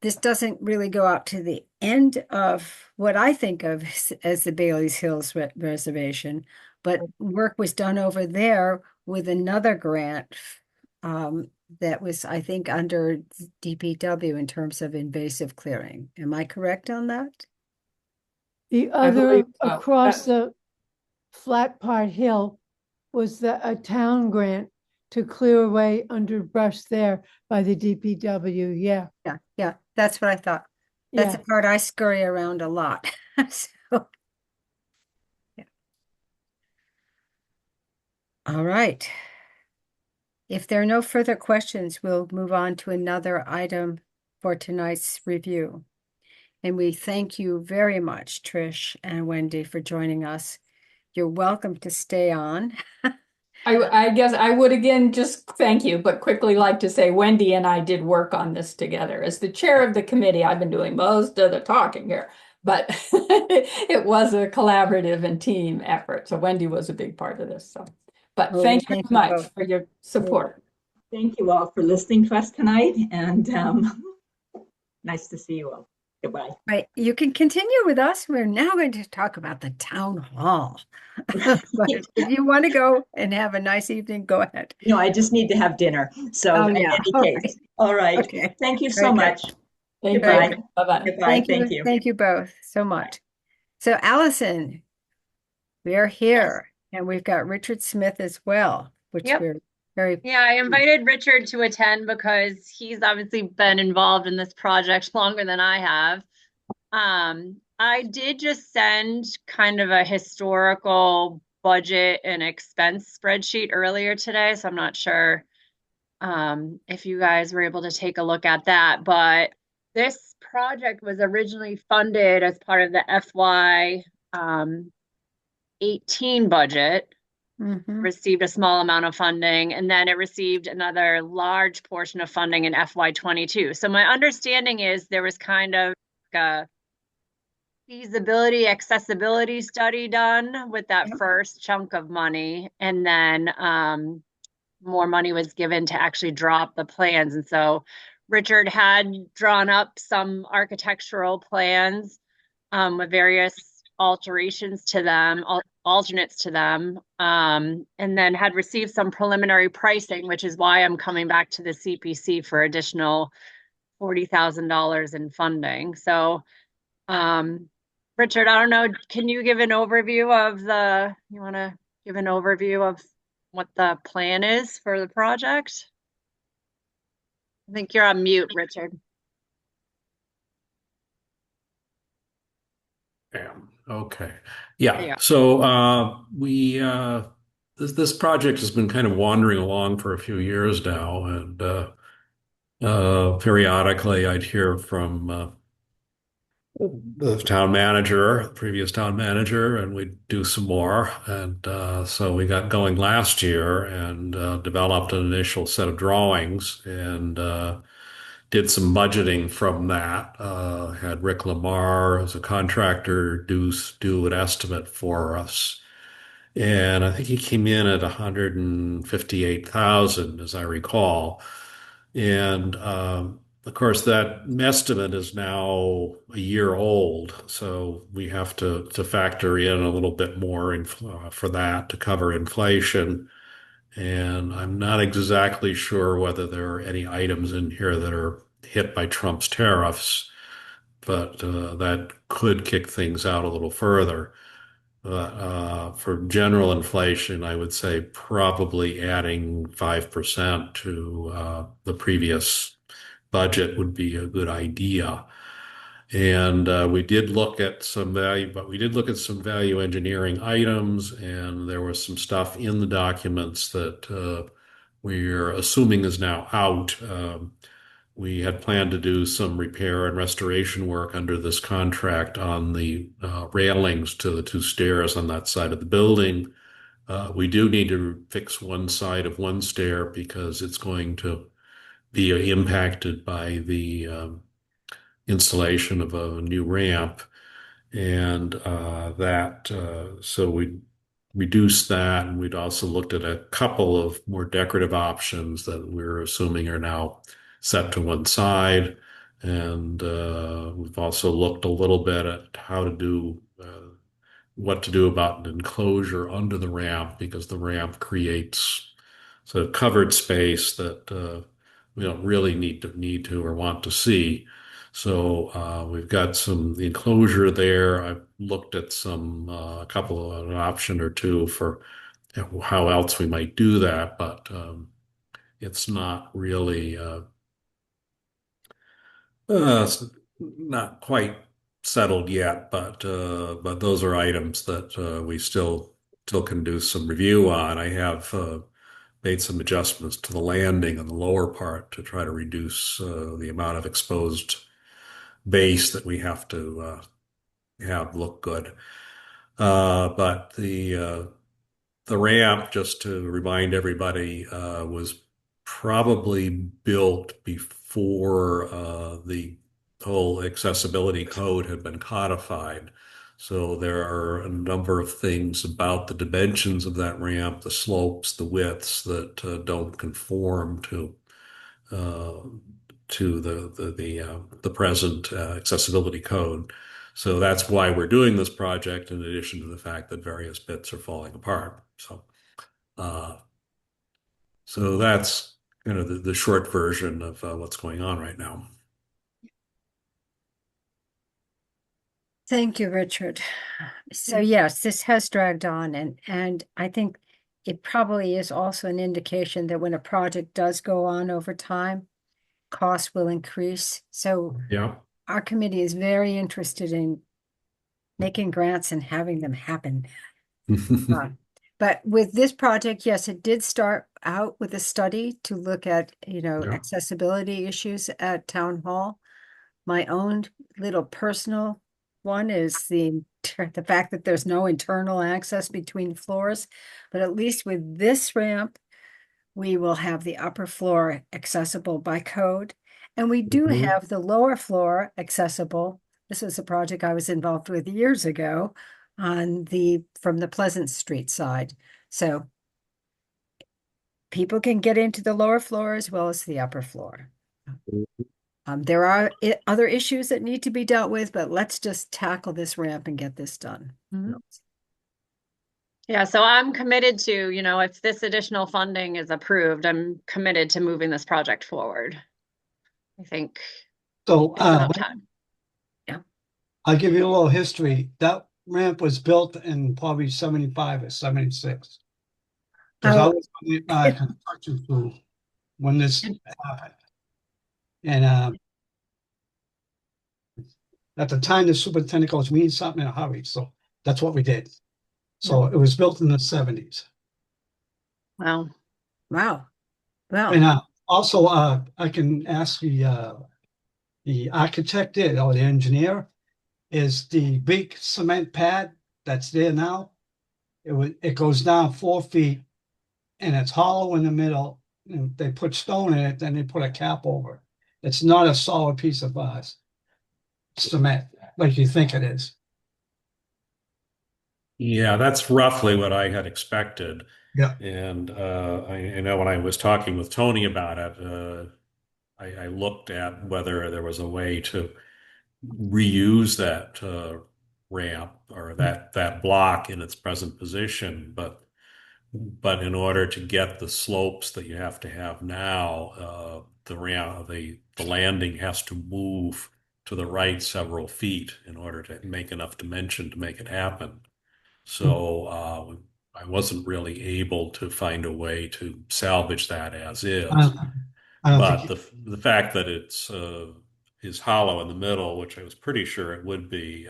This doesn't really go out to the end of what I think of as the Bailey's Hills Reservation, but work was done over there with another grant that was, I think, under DPW in terms of invasive clearing. Am I correct on that? The I other believe so. across the Flat Part Hill was a town grant to clear away underbrush there by the DPW. Yeah. Yeah, that's what I thought. That's Yeah. the part I scurry around a lot. So, yeah. All right. If there are no further questions, we'll move on to another item for tonight's review. And we thank you very much, Trish and Wendy, for joining us. You're welcome to stay on I guess I would again just thank you, but quickly like to say Wendy and I did work on this together. As the chair of the committee, I've been doing most of the talking here, but it was a collaborative and team effort. So Wendy was a big part of this. So, but Oh, thank you thank very you much both. for your support. Thank you all for listening to us tonight, and nice to see you all. Goodbye. Right, you can continue with us. We're now going to talk about the town hall. But if you want to go and have a nice evening, go ahead. No, I just need to have dinner. So Oh, in yeah. any All case, right. all right. Okay. Thank you Very so good. much. Thank Goodbye. you. Bye-bye. Goodbye. Thank you. Thank you both so much. So Allison, we are here and we've got Richard Smith as well, which Yep. we're very, Yeah, I invited Richard to attend because he's obviously been involved in this project longer than I have. I did just send kind of a historical budget and expense spreadsheet earlier today, so I'm not sure if you guys were able to take a look at that, but this project was originally funded as part of the FY 18 budget. Mhm. Received a small amount of funding, and then it received another large portion of funding in FY 22. So my understanding is there was kind of a feasibility accessibility study done with that Yep. first chunk of money, and then more money was given to actually drop the plans. And so Richard had drawn up some architectural plans with various alterations to them, alternates to them, and then had received some preliminary pricing, which is why I'm coming back to the CPC for additional $40,000 in funding. So, Richard, I don't know, can you give an overview of you want to give an overview of what the plan is for the project? I think you're on mute, Richard. Okay. There you Yeah. go. So this project has been kind of wandering along for a few years now, and periodically I'd hear from the town manager, previous town manager, and we'd do some more. And so we got going last year and developed an initial set of drawings and did some budgeting from that. Had Rick Lamar as a contractor do an estimate for us. And I think he came in at 158,000, as I recall. And of course, that estimate is now a year old, so we have to factor in a little bit more for that to cover inflation. And I'm not exactly sure whether there are any items in here that are hit by Trump's tariffs, but that could kick things out a little further. For general inflation, I would say probably adding 5% to the previous budget would be a good idea. And we did look at some value, but we did look at some value engineering items, and there was some stuff in the documents that we're assuming is now out. We had planned to do some repair and restoration work under this contract on the railings to the two stairs on that side of the building. We do need to fix one side of one stair because it's going to be impacted by the installation of a new ramp. And so we reduced that, and we'd also looked at a couple of more decorative options that we're assuming are now set to one side. And we've also looked a little bit at how to do what to do about an enclosure under the ramp because the ramp creates sort of covered space that we don't really need to or want to see. So we've got the enclosure there. I've looked at a couple of an option or two for how else we might do that, but it's not really it's not quite settled yet. But those are items that we still can do some review on. I have made some adjustments to the landing on the lower part to try to reduce the amount of exposed base that we have to have look good. But the ramp, just to remind everybody, was probably built before the whole accessibility code had been codified. So there are a number of things about the dimensions of that ramp, the slopes, the widths that don't conform uh, to the present accessibility code. So that's why we're doing this project, in addition to the fact that various bits are falling apart. Uh, so that's kind of the short version of what's going on right now. Thank you, Richard. So yes, this has dragged on, and I think it probably is also an indication that when a project does go on over time, costs will increase. So Yeah. our committee is very interested in making grants and having them happen. But with this project, yes, it did start out with a study to look at, Yeah. accessibility issues at Town Hall. My own little personal one is the fact that there's no internal access between floors. But at least with this ramp, we will have the upper floor accessible by code. And we do Mhm. have the lower floor accessible. This was a project I was involved with years ago from the Pleasant Street side. So people can get into the lower floor as well as the upper floor. There are other issues that need to be dealt with, but let's just tackle this ramp and get this done. Yeah, so I'm committed to, if this additional funding is approved, I'm committed to moving this project forward. I think So, it's about time. I'll give you a little history. That ramp was built in probably 75 or 76. Because I Oh. was on the construction crew when this happened. And at the time, the superintendent goes, we need something in a hurry. So that's what we did. So it was built in the 70s. Wow. Wow. Wow. And also, I can ask the architect or the engineer, is the big cement pad that's there now. It goes down 4 feet and it's hollow in the middle. And they put stone in it, then they put a cap over it. It's not a solid piece of cement like you think it is. Yeah, that's roughly what I had expected. Yeah. And I know when I was talking with Tony about it, I looked at whether there was a way to reuse that ramp or that block in its present position, but in order to get the slopes that you have to have now, the landing has to move to the right several feet in order to make enough dimension to make it happen. So I wasn't really able to find a way to salvage that as is. I don't But think the fact that it's is hollow in the middle, which I was pretty sure it would be,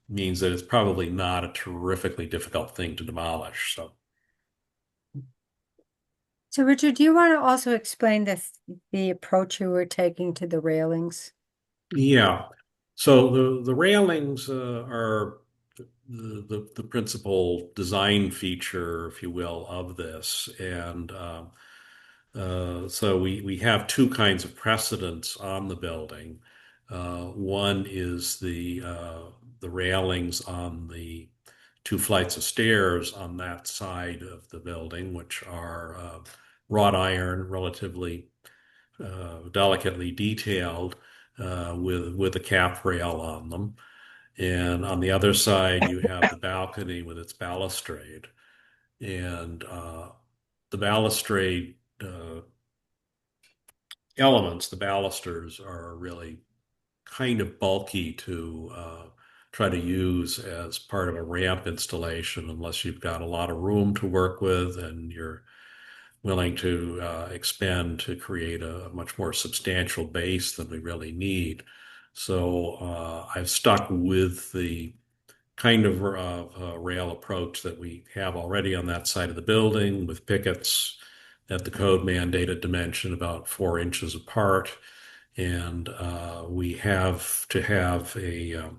means that it's probably not a terrifically difficult thing to demolish. So Richard, do you want to also explain the approach you were taking to the railings? Yeah. So the railings are the principal design feature, if you will, of this, and so we have two kinds of precedents on the building. One is the railings on the two flights of stairs on that side of the building, which are wrought iron, relatively delicately detailed, with a cap rail on them. And on the other side, you have the balcony with its balustrade. And the balustrade elements, the balusters, are really kind of bulky to try to use as part of a ramp installation unless you've got a lot of room to work with and you're willing to expand to create a much more substantial base than we really need. So I've stuck with the kind of rail approach that we have already on that side of the building with pickets at the code mandated dimension about 4 inches apart. And we have to have a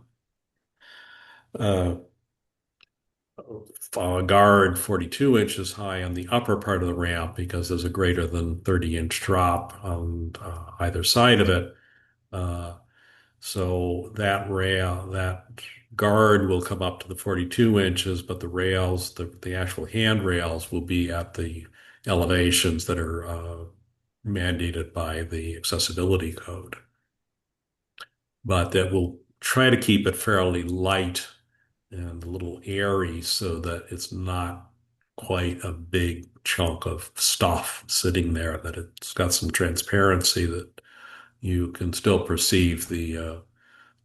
guard 42 inches high on the upper part of the ramp because there's a greater than 30-inch drop on either side of it. So that guard will come up to the 42 inches, but the rails, the actual handrails will be at the elevations that are mandated by the accessibility code. But that will try to keep it fairly light and a little airy so that it's not quite a big chunk of stuff sitting there, that it's got some transparency that you can still perceive the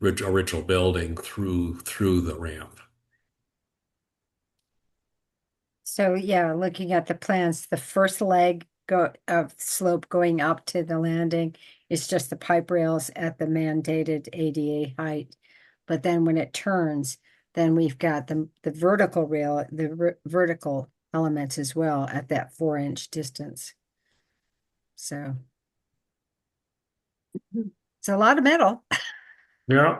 original building through the ramp. So yeah, looking at the plans, the first leg of slope going up to the landing is just the pipe rails at the mandated ADA height. But then when it turns, then we've got the vertical rail, the vertical elements as well at that 4-inch distance. So it's a lot of metal. Yeah.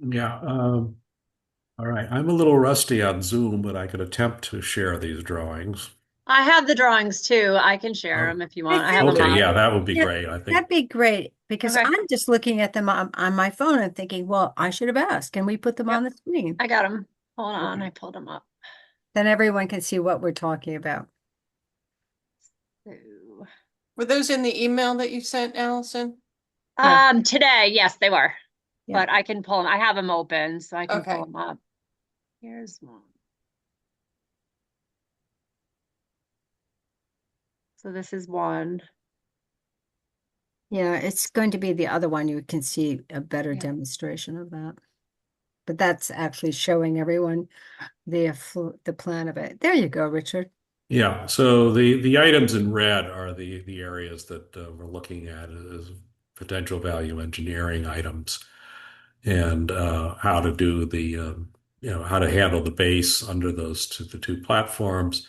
Yeah. All right. I'm a little rusty on Zoom, but I could attempt to share these drawings. I have the drawings too. I can share them if you want. I have them Okay, up. yeah, that would be Yeah, great. I think. That'd be great because Okay. I'm just looking at them on my phone and thinking, well, I should have asked. Can we put them Yep. on the screen? I got them. Hold on, Okay. I pulled them up. Then everyone can see what we're talking about. So, Were those in the email that you sent, Allison? today, yes, they were. Yeah. But I can pull them. I have them open, so I can Okay. pull them up. Here's one. So this is one. Yeah, it's going to be the other one. You can see a better Yeah. demonstration of that. But that's actually showing everyone the plan of it. There you go, Richard. Yeah, so the items in red are the areas that we're looking at as potential value engineering items, and how to do how to handle the base under the two platforms.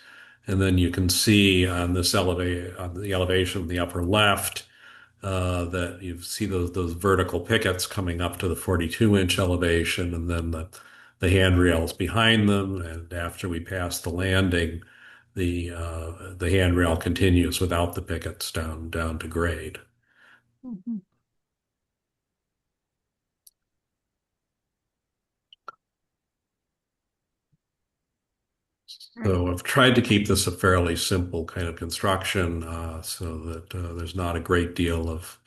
And then you can see on this on the elevation in the upper left, that you see those vertical pickets coming up to the 42-inch elevation, and then the handrails behind them. And after we pass the landing, the handrail continues without the pickets down to grade. Mm-hmm. So I've tried to keep this a fairly simple kind of construction, so that there's not a great deal of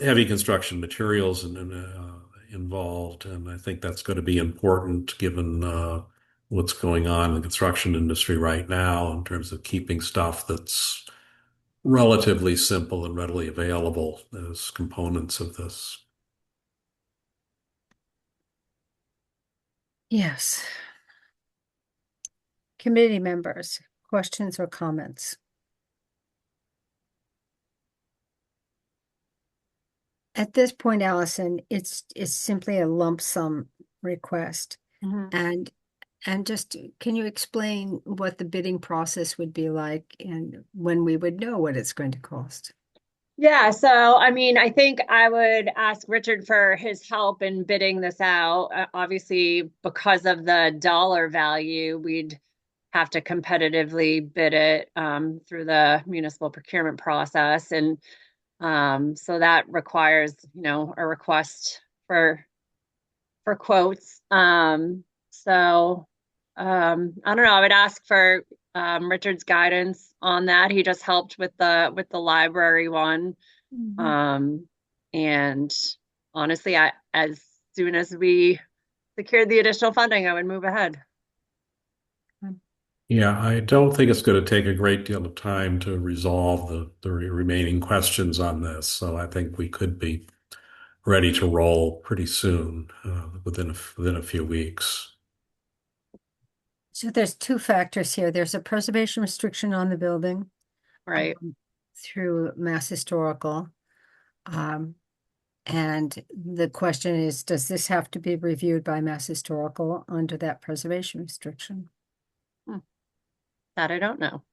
heavy construction materials involved, and I think that's going to be important given what's going on in the construction industry right now in terms of keeping stuff that's relatively simple and readily available as components of this. Yes. Committee members, questions or comments? At this point, Allison, it's simply a lump sum request. Mhm. And just, can you explain what the bidding process would be like and when we would know what it's going to cost? Yeah, so I mean, I think I would ask Richard for his help in bidding this out. Obviously, because of the dollar value, we'd have to competitively bid it through the municipal procurement process. And so that requires, a request for quotes. I don't know, I would ask for Richard's guidance on that. He just helped with the library one. And honestly, as soon as we secured the additional funding, I would move ahead. Yeah, I don't think it's going to take a great deal of time to resolve the remaining questions on this. So I think we could be ready to roll pretty soon, within a few weeks. So there's two factors here. There's a preservation restriction on the building. Right. Through Mass Historical. And the question is, does this have to be reviewed by Mass Historical under that preservation restriction? That I don't know.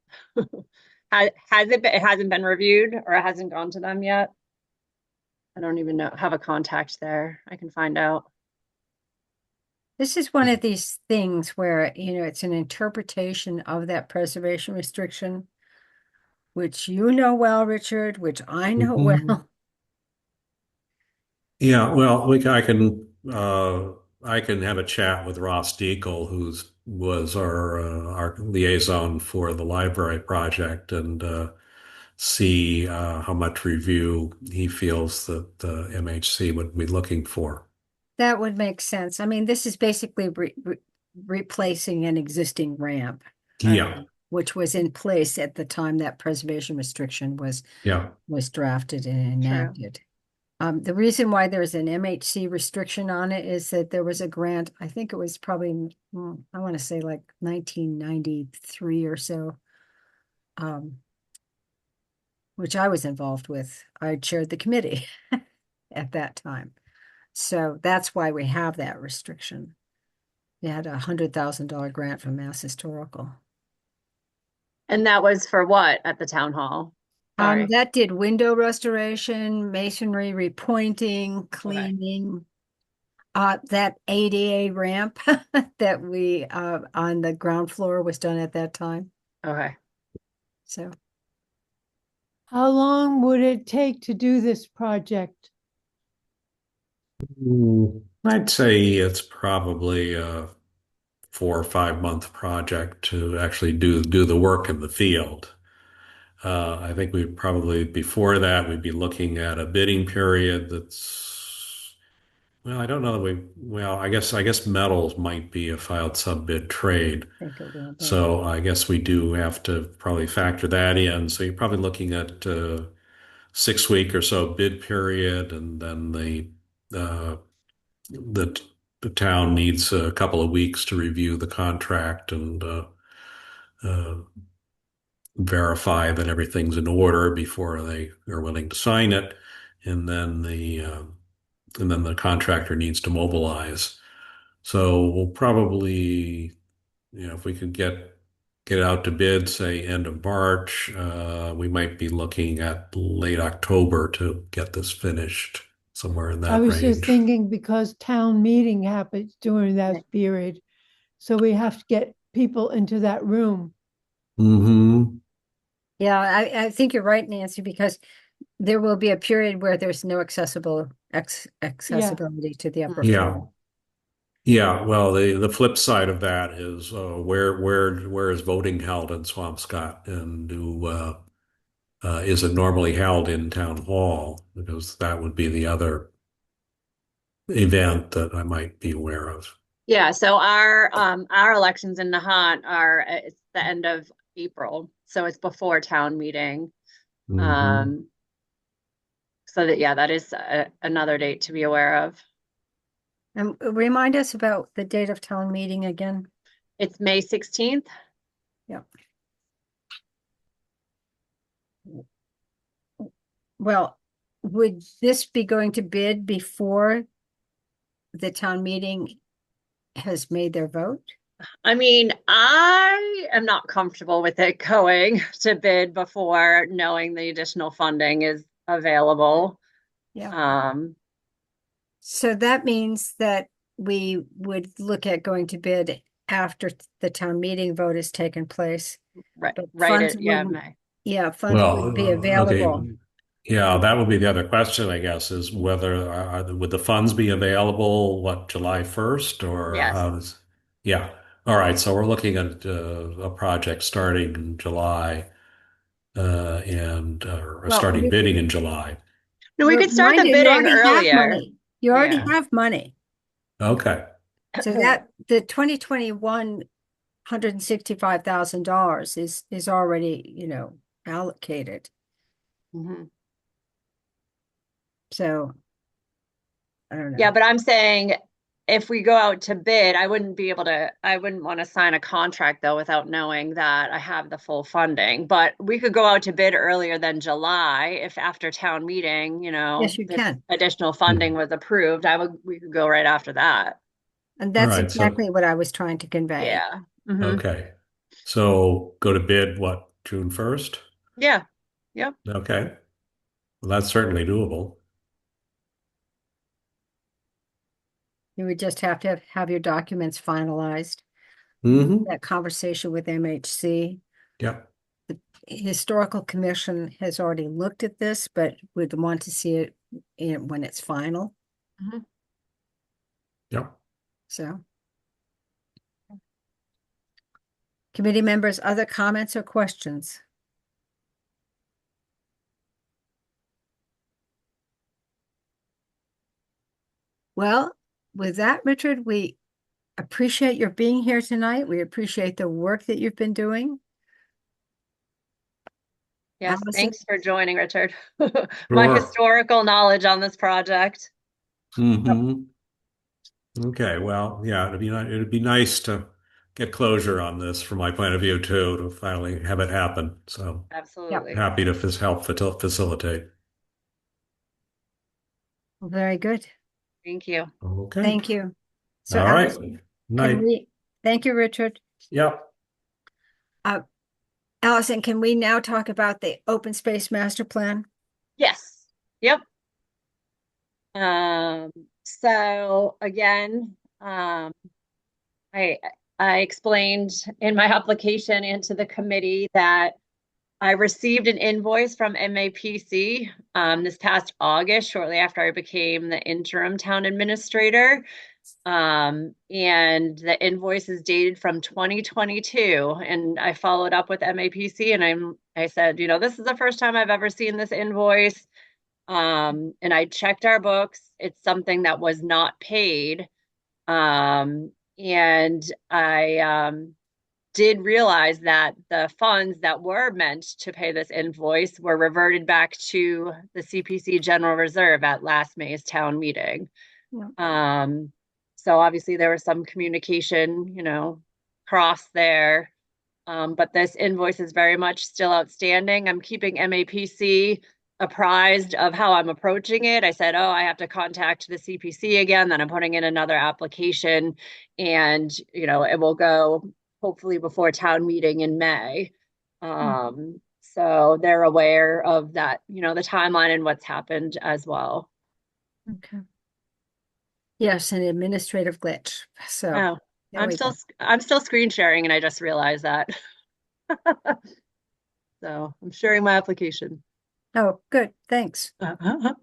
It hasn't been reviewed, or it hasn't gone to them yet? I don't even have a contact there. I can find out. This is one of these things where, it's an interpretation of that preservation restriction, which you know well, Richard, which I know well. Yeah, well, I can have a chat with Ross Deacle, who's was our liaison for the library project, and see how much review he feels that the MHC would be looking for. That would make sense. I mean, this is basically replacing an existing ramp, Yeah, which was in place at the time that preservation restriction was yeah. drafted and True. enacted. The reason why there's an MHC restriction on it is that there was a grant, I think it was probably, I want to say like 1993 or so, which I was involved with. I chaired the committee at that time. So that's why we have that restriction. They had a $100,000 grant from Mass Historical. And that was for what at the town hall? Sorry. That did window restoration, masonry, repointing, cleaning. That ADA ramp that we on the ground floor was done at that time. Okay. So How long would it take to do this project? I'd say it's probably a 4 or 5 month project to actually do the work in the field. I think we probably before that we'd be looking at a bidding period that's well, I don't know that I guess metals might be a filed sub bid trade. I think it will be. So I guess we do have to probably factor that in. So you're probably looking at 6 week or so bid period, and then uh, the the town needs a couple of weeks to review the contract and uh, verify that everything's in order before they are willing to sign it, and then the contractor needs to mobilize. So we'll probably, if we could get out to bid, say end of March, we might be looking at late October to get this finished, somewhere in that I was range. just thinking because town meeting happens during that period. So we have to get people into that room. Mm-hmm. Yeah, I think you're right, Nancy, because there will be a period where there's no accessibility to the upper Yeah. floor. Yeah, well, the flip side of that is where is voting held in Swampscott, and is it normally held in town hall? Because that would be the other event that I might be aware of. Yeah, so our elections in Nahant are it's the end of April, so it's before town meeting. Mhm. So that is another date to be aware of. And remind us about the date of town meeting again. It's May 16th. Yeah. Well, would this be going to bid before the town meeting has made their vote? I mean, I am not comfortable with it going to bid before knowing the additional funding is available. Yeah. So that means that we would look at going to bid after the town meeting vote has taken place. Right, But right. funds May. Yeah, funds would be available. Okay. Yeah, that would be the other question, I guess, is whether would the funds be available, July 1st, or Yes. how does? Yeah. All right. So we're looking at a project starting in July, and starting bidding in July. No, we could start the You bidding already have earlier. money. You already Yeah. have money. Okay. So that the 2021 $165,000 is already, allocated. Mhm. So I don't know. Yeah, but I'm saying if we go out to bid, I wouldn't want to sign a contract though without knowing that I have the full funding. But we could go out to bid earlier than July if after town meeting, Yes, you this can. additional funding was approved. We could go right after that. And that's All right, exactly what I was trying to convey. Yeah. Mhm. Okay. So go to bid, June 1st? Yeah. Yep. Okay. Well, that's certainly doable. You would just have to have your documents finalized. Mm-hmm. That conversation with MHC. Yep. The Historical Commission has already looked at this, but would want to see it when it's final. Yep. So. Committee members, other comments or questions? Well, with that, Richard, we appreciate your being here tonight. We appreciate the work that you've been doing. Yes, Allison? thanks for joining, Richard. My Sure. historical knowledge on this project. Mm-hmm. Okay, well, yeah, it'd be nice to get closure on this from my point of view too, to finally have it happen. So Absolutely. happy to help facilitate. Very good. Thank you. Okay. Thank you. So All right. Allison, Night. thank you, Richard. Yep. Allison, can we now talk about the open space master plan? Yes. Yep. So again, I explained in my application and to the committee that I received an invoice from MAPC this past August, shortly after I became the interim town administrator. And the invoice is dated from 2022. And I followed up with MAPC and I said, you know, this is the first time I've ever seen this invoice. And I checked our books. It's something that was not paid. And I did realize that the funds that were meant to pay this invoice were reverted back to the CPC General Reserve at last May's town meeting. Yeah. So obviously there was some communication, you know, cross there. But this invoice is very much still outstanding. I'm keeping MAPC apprised of how I'm approaching it. I said, oh, I have to contact the CPC again, then I'm putting in another application and, you know, it will go hopefully before town meeting in May. So they're aware of that, you know, the timeline and what's happened as well. Okay. Yes, an administrative glitch. So Oh, there we go. I'm still screen sharing and I just realized that. So I'm sharing my application. Oh, good. Thanks. Uh-huh.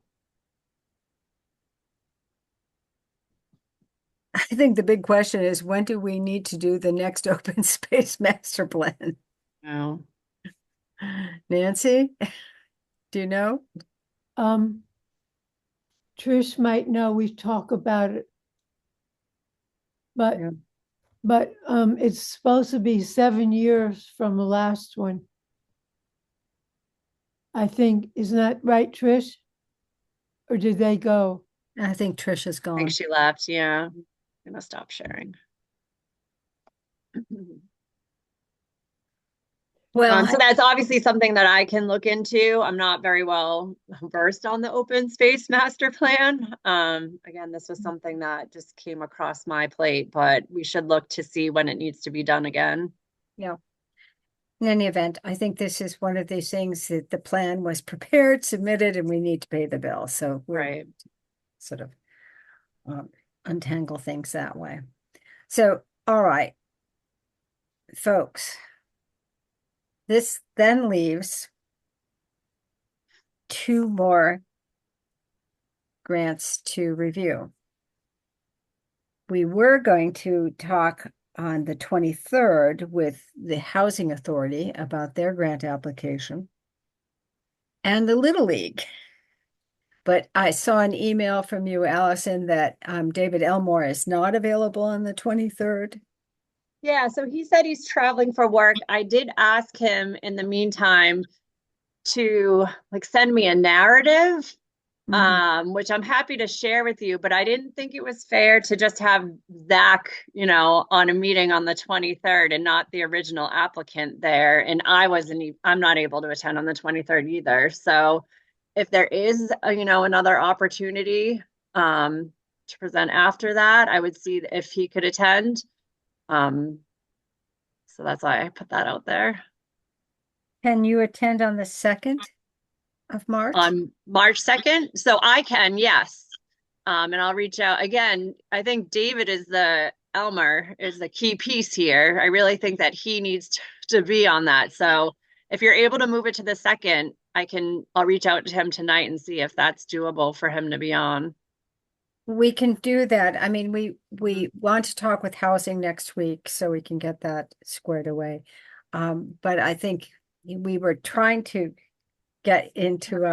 I think the big question is, when do we need to do the next open space master plan? No. Nancy, do you know? Trish might know, we talk about it. But Yeah. It's supposed to be 7 years from the last one. I think, isn't that right, Trish? Or did they go? I think Trish is I gone. think she left. Yeah. I'm gonna stop sharing. Well, so that's obviously something that I can look into. I'm not very well versed on the open space master plan. Again, this was something that just came across my plate, but we should look to see when it needs to be done again. yeah. In any event, I think this is one of these things that the plan was prepared, submitted, and we need to pay the bill. So we're Right. sort of untangle things that way. So, all right, folks. This then leaves 2 more grants to review. We were going to talk on the 23rd with the Housing Authority about their grant application and the Little League. But I saw an email from you, Allison, that David Elmore is not available on the 23rd. Yeah, so he said he's traveling for work. I did ask him in the meantime to like send me a narrative, which I'm happy to share with you, but I didn't think it was fair to just have Zach, you know, on a meeting on the 23rd and not the original applicant there. And I'm not able to attend on the 23rd either. So if there is, you know, another opportunity to present after that, I would see if he could attend. So that's why I put that out there. Can you attend on the 2nd of March? On March 2nd? So I can, yes. And I'll reach out again. I think David is Elmer is the key piece here. I really think that he needs to be on that. So if you're able to move it to the second, I'll reach out to him tonight and see if that's doable for him to be on. We can do that. I mean, we want to talk with housing next week so we can get that squared away. But I think we were trying to get into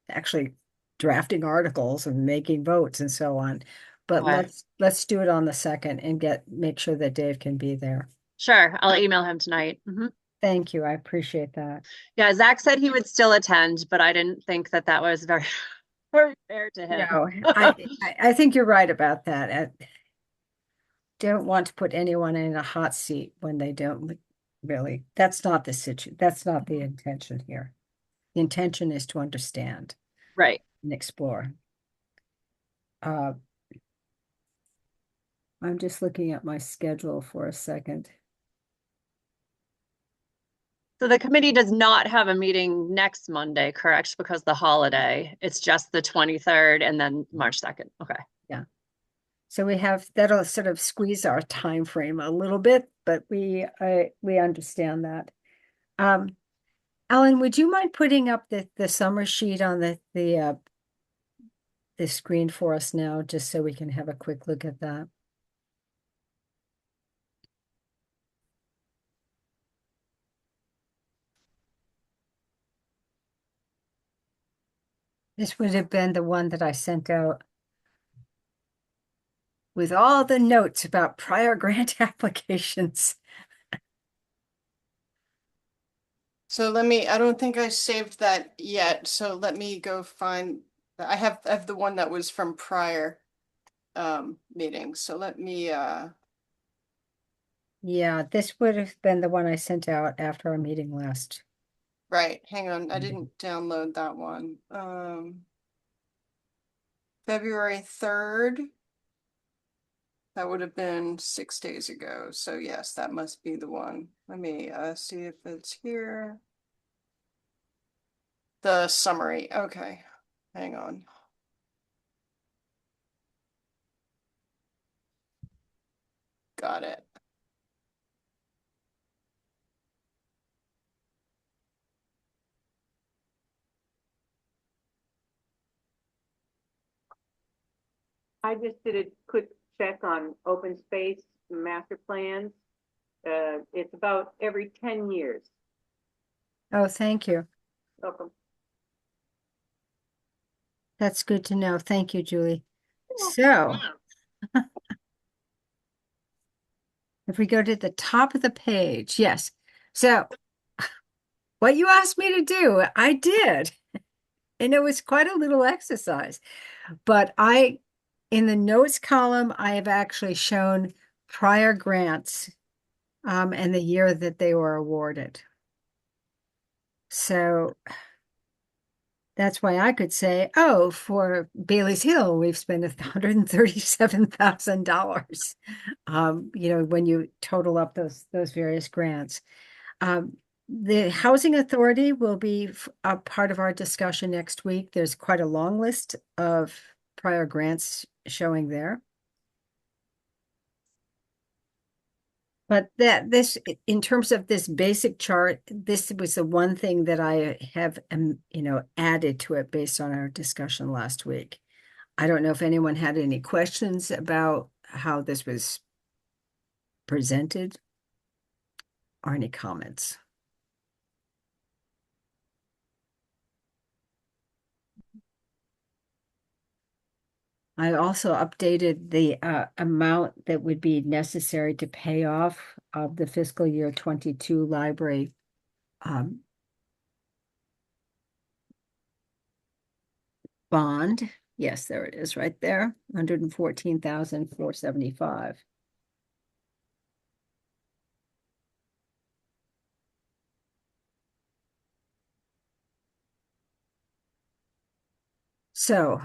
actually drafting articles and making votes and so on. But Okay. let's do it on the second and make sure that Dave can be there. Sure, I'll email him tonight. Thank you. I appreciate that. Yeah, Zach said he would still attend, but I didn't think that was very, very fair to him. No, I think you're right about that. I don't want to put anyone in a hot seat when they don't really. That's not the That's not the intention here. The intention is to understand. Right. And explore. I'm just looking at my schedule for a second. So the committee does not have a meeting next Monday, correct? Because the holiday, it's just the 23rd and then March 2nd. Okay. Yeah. So that'll sort of squeeze our time frame a little bit, but we understand that. Alan, would you mind putting up the summer sheet on the screen for us now, just so we can have a quick look at that? This would have been the one that I sent out with all the notes about prior grant applications. So I don't think I saved that yet. So let me go find, I have the one that was from prior meetings. So let me, Yeah, this would have been the one I sent out after our meeting last. right, hang on. I didn't download that one. February 3rd. That would have been 6 days ago. So yes, that must be the one. Let me see if it's here. The summary. Okay, hang on. Got it. I just did a quick check on open space master plans. It's about every 10 years. Oh, thank you. Welcome. That's good to know. Thank you, Julie. So if we go to the top of the page, yes. So what you asked me to do, I did. And it was quite a little exercise. But in the notes column, I have actually shown prior grants and the year that they were awarded. So that's why I could say, oh, for Bailey's Hill, we've spent $137,000. When you total up those various grants. The Housing Authority will be a part of our discussion next week. There's quite a long list of prior grants showing there. But in terms of this basic chart, this was the one thing that I have, added to it based on our discussion last week. I don't know if anyone had any questions about how this was presented or any comments. I also updated the amount that would be necessary to pay off of the fiscal year 22 library bond. Yes, there it is right there, 114,475. So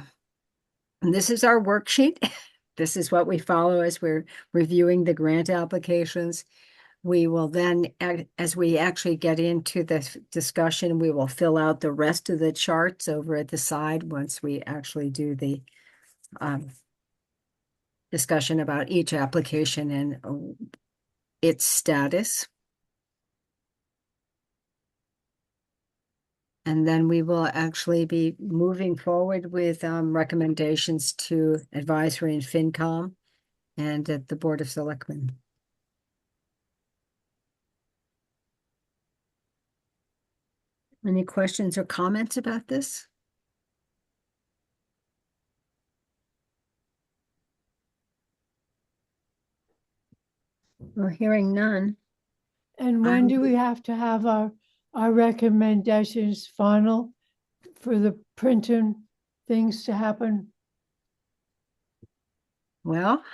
this is our worksheet. This is what we follow as we're reviewing the grant applications. We will then, as we actually get into the discussion, we will fill out the rest of the charts over at the side once we actually do the discussion about each application and its status. And then we will actually be moving forward with recommendations to advisory and FinCom and at the Board of Selectmen. Any questions or comments about this? We're hearing none. And when do we have to have our recommendations final for the printing things to happen? Well,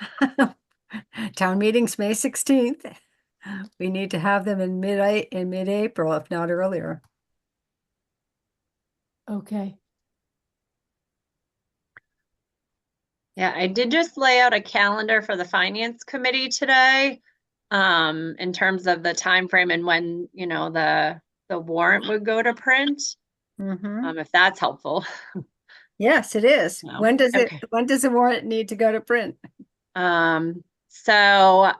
town meeting's May 16th. We need to have them in mid-April, if not earlier. Okay. Yeah, I did just lay out a calendar for the finance committee today, in terms of the time frame and when, you know, the warrant would go to print. If that's helpful. Yes, it is. No. When does Okay. when does the warrant need to go to print? So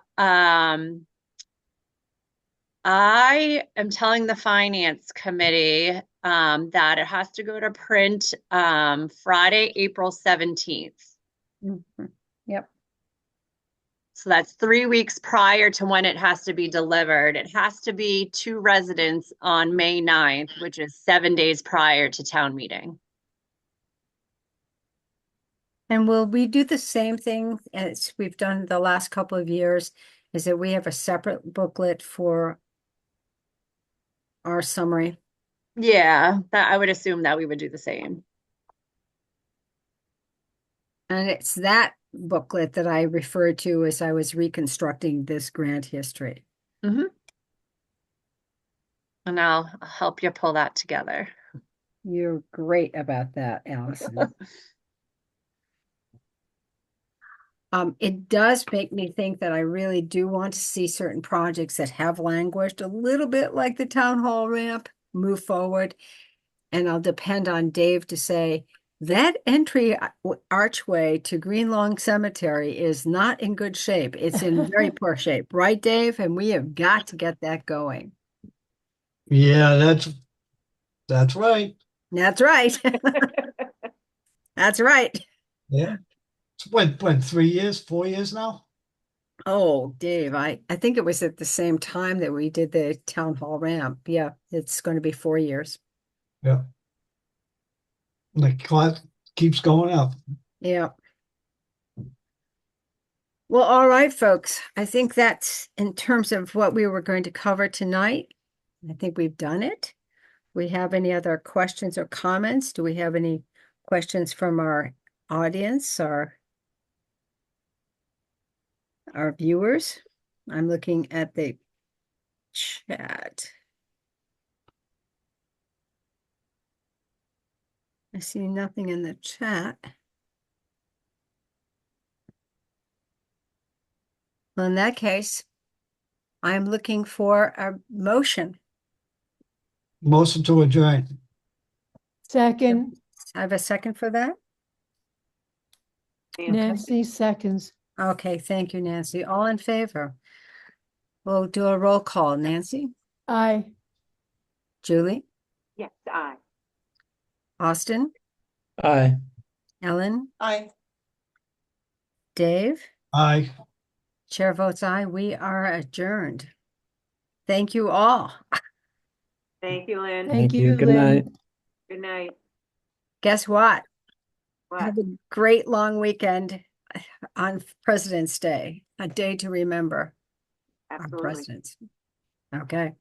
I am telling the finance committee that it has to go to print Friday, April 17th. Yep. So that's 3 weeks prior to when it has to be delivered. It has to be to residents on May 9th, which is 7 days prior to town meeting. And will we do the same thing as we've done the last couple of years? Is that we have a separate booklet for our summary? Yeah, that I would assume that we would do the same. And it's that booklet that I referred to as I was reconstructing this grant history. And I'll help you pull that together. You're great about that, Allison. It does make me think that I really do want to see certain projects that have languished a little bit like the town hall ramp move forward. And I'll depend on Dave to say that entry archway to Green Lawn Cemetery is not in good shape. It's in very poor shape, right, Dave? And we have got to get that going. Yeah, that's right. That's right. That's right. Yeah. It's when 3 years, 4 years now? Oh, Dave, I think it was at the same time that we did the town hall ramp. Yeah, it's going to be 4 years. Yeah. The cost keeps going up. Yeah. Well, all right, folks. I think that's in terms of what we were going to cover tonight. I think we've done it. We have any other questions or comments? Do we have any questions from our audience or our viewers? I'm looking at the chat. I see nothing in the chat. Well, in that case, I'm looking for a motion. Motion to adjourn. Second, I have a second for that. Nancy seconds. Okay, thank you, Nancy. All in favor? We'll do a roll call. Nancy? Aye. Julie? Yes, aye. Austin? Aye. Ellen? Aye. Dave? Aye. Chair votes aye. We are adjourned. Thank you all. Thank you, Lynn. Thank you, Good Lynn. night. Good night. Guess what? What? Have a great long weekend on President's Day, a day to remember our Absolutely. presidents. Okay.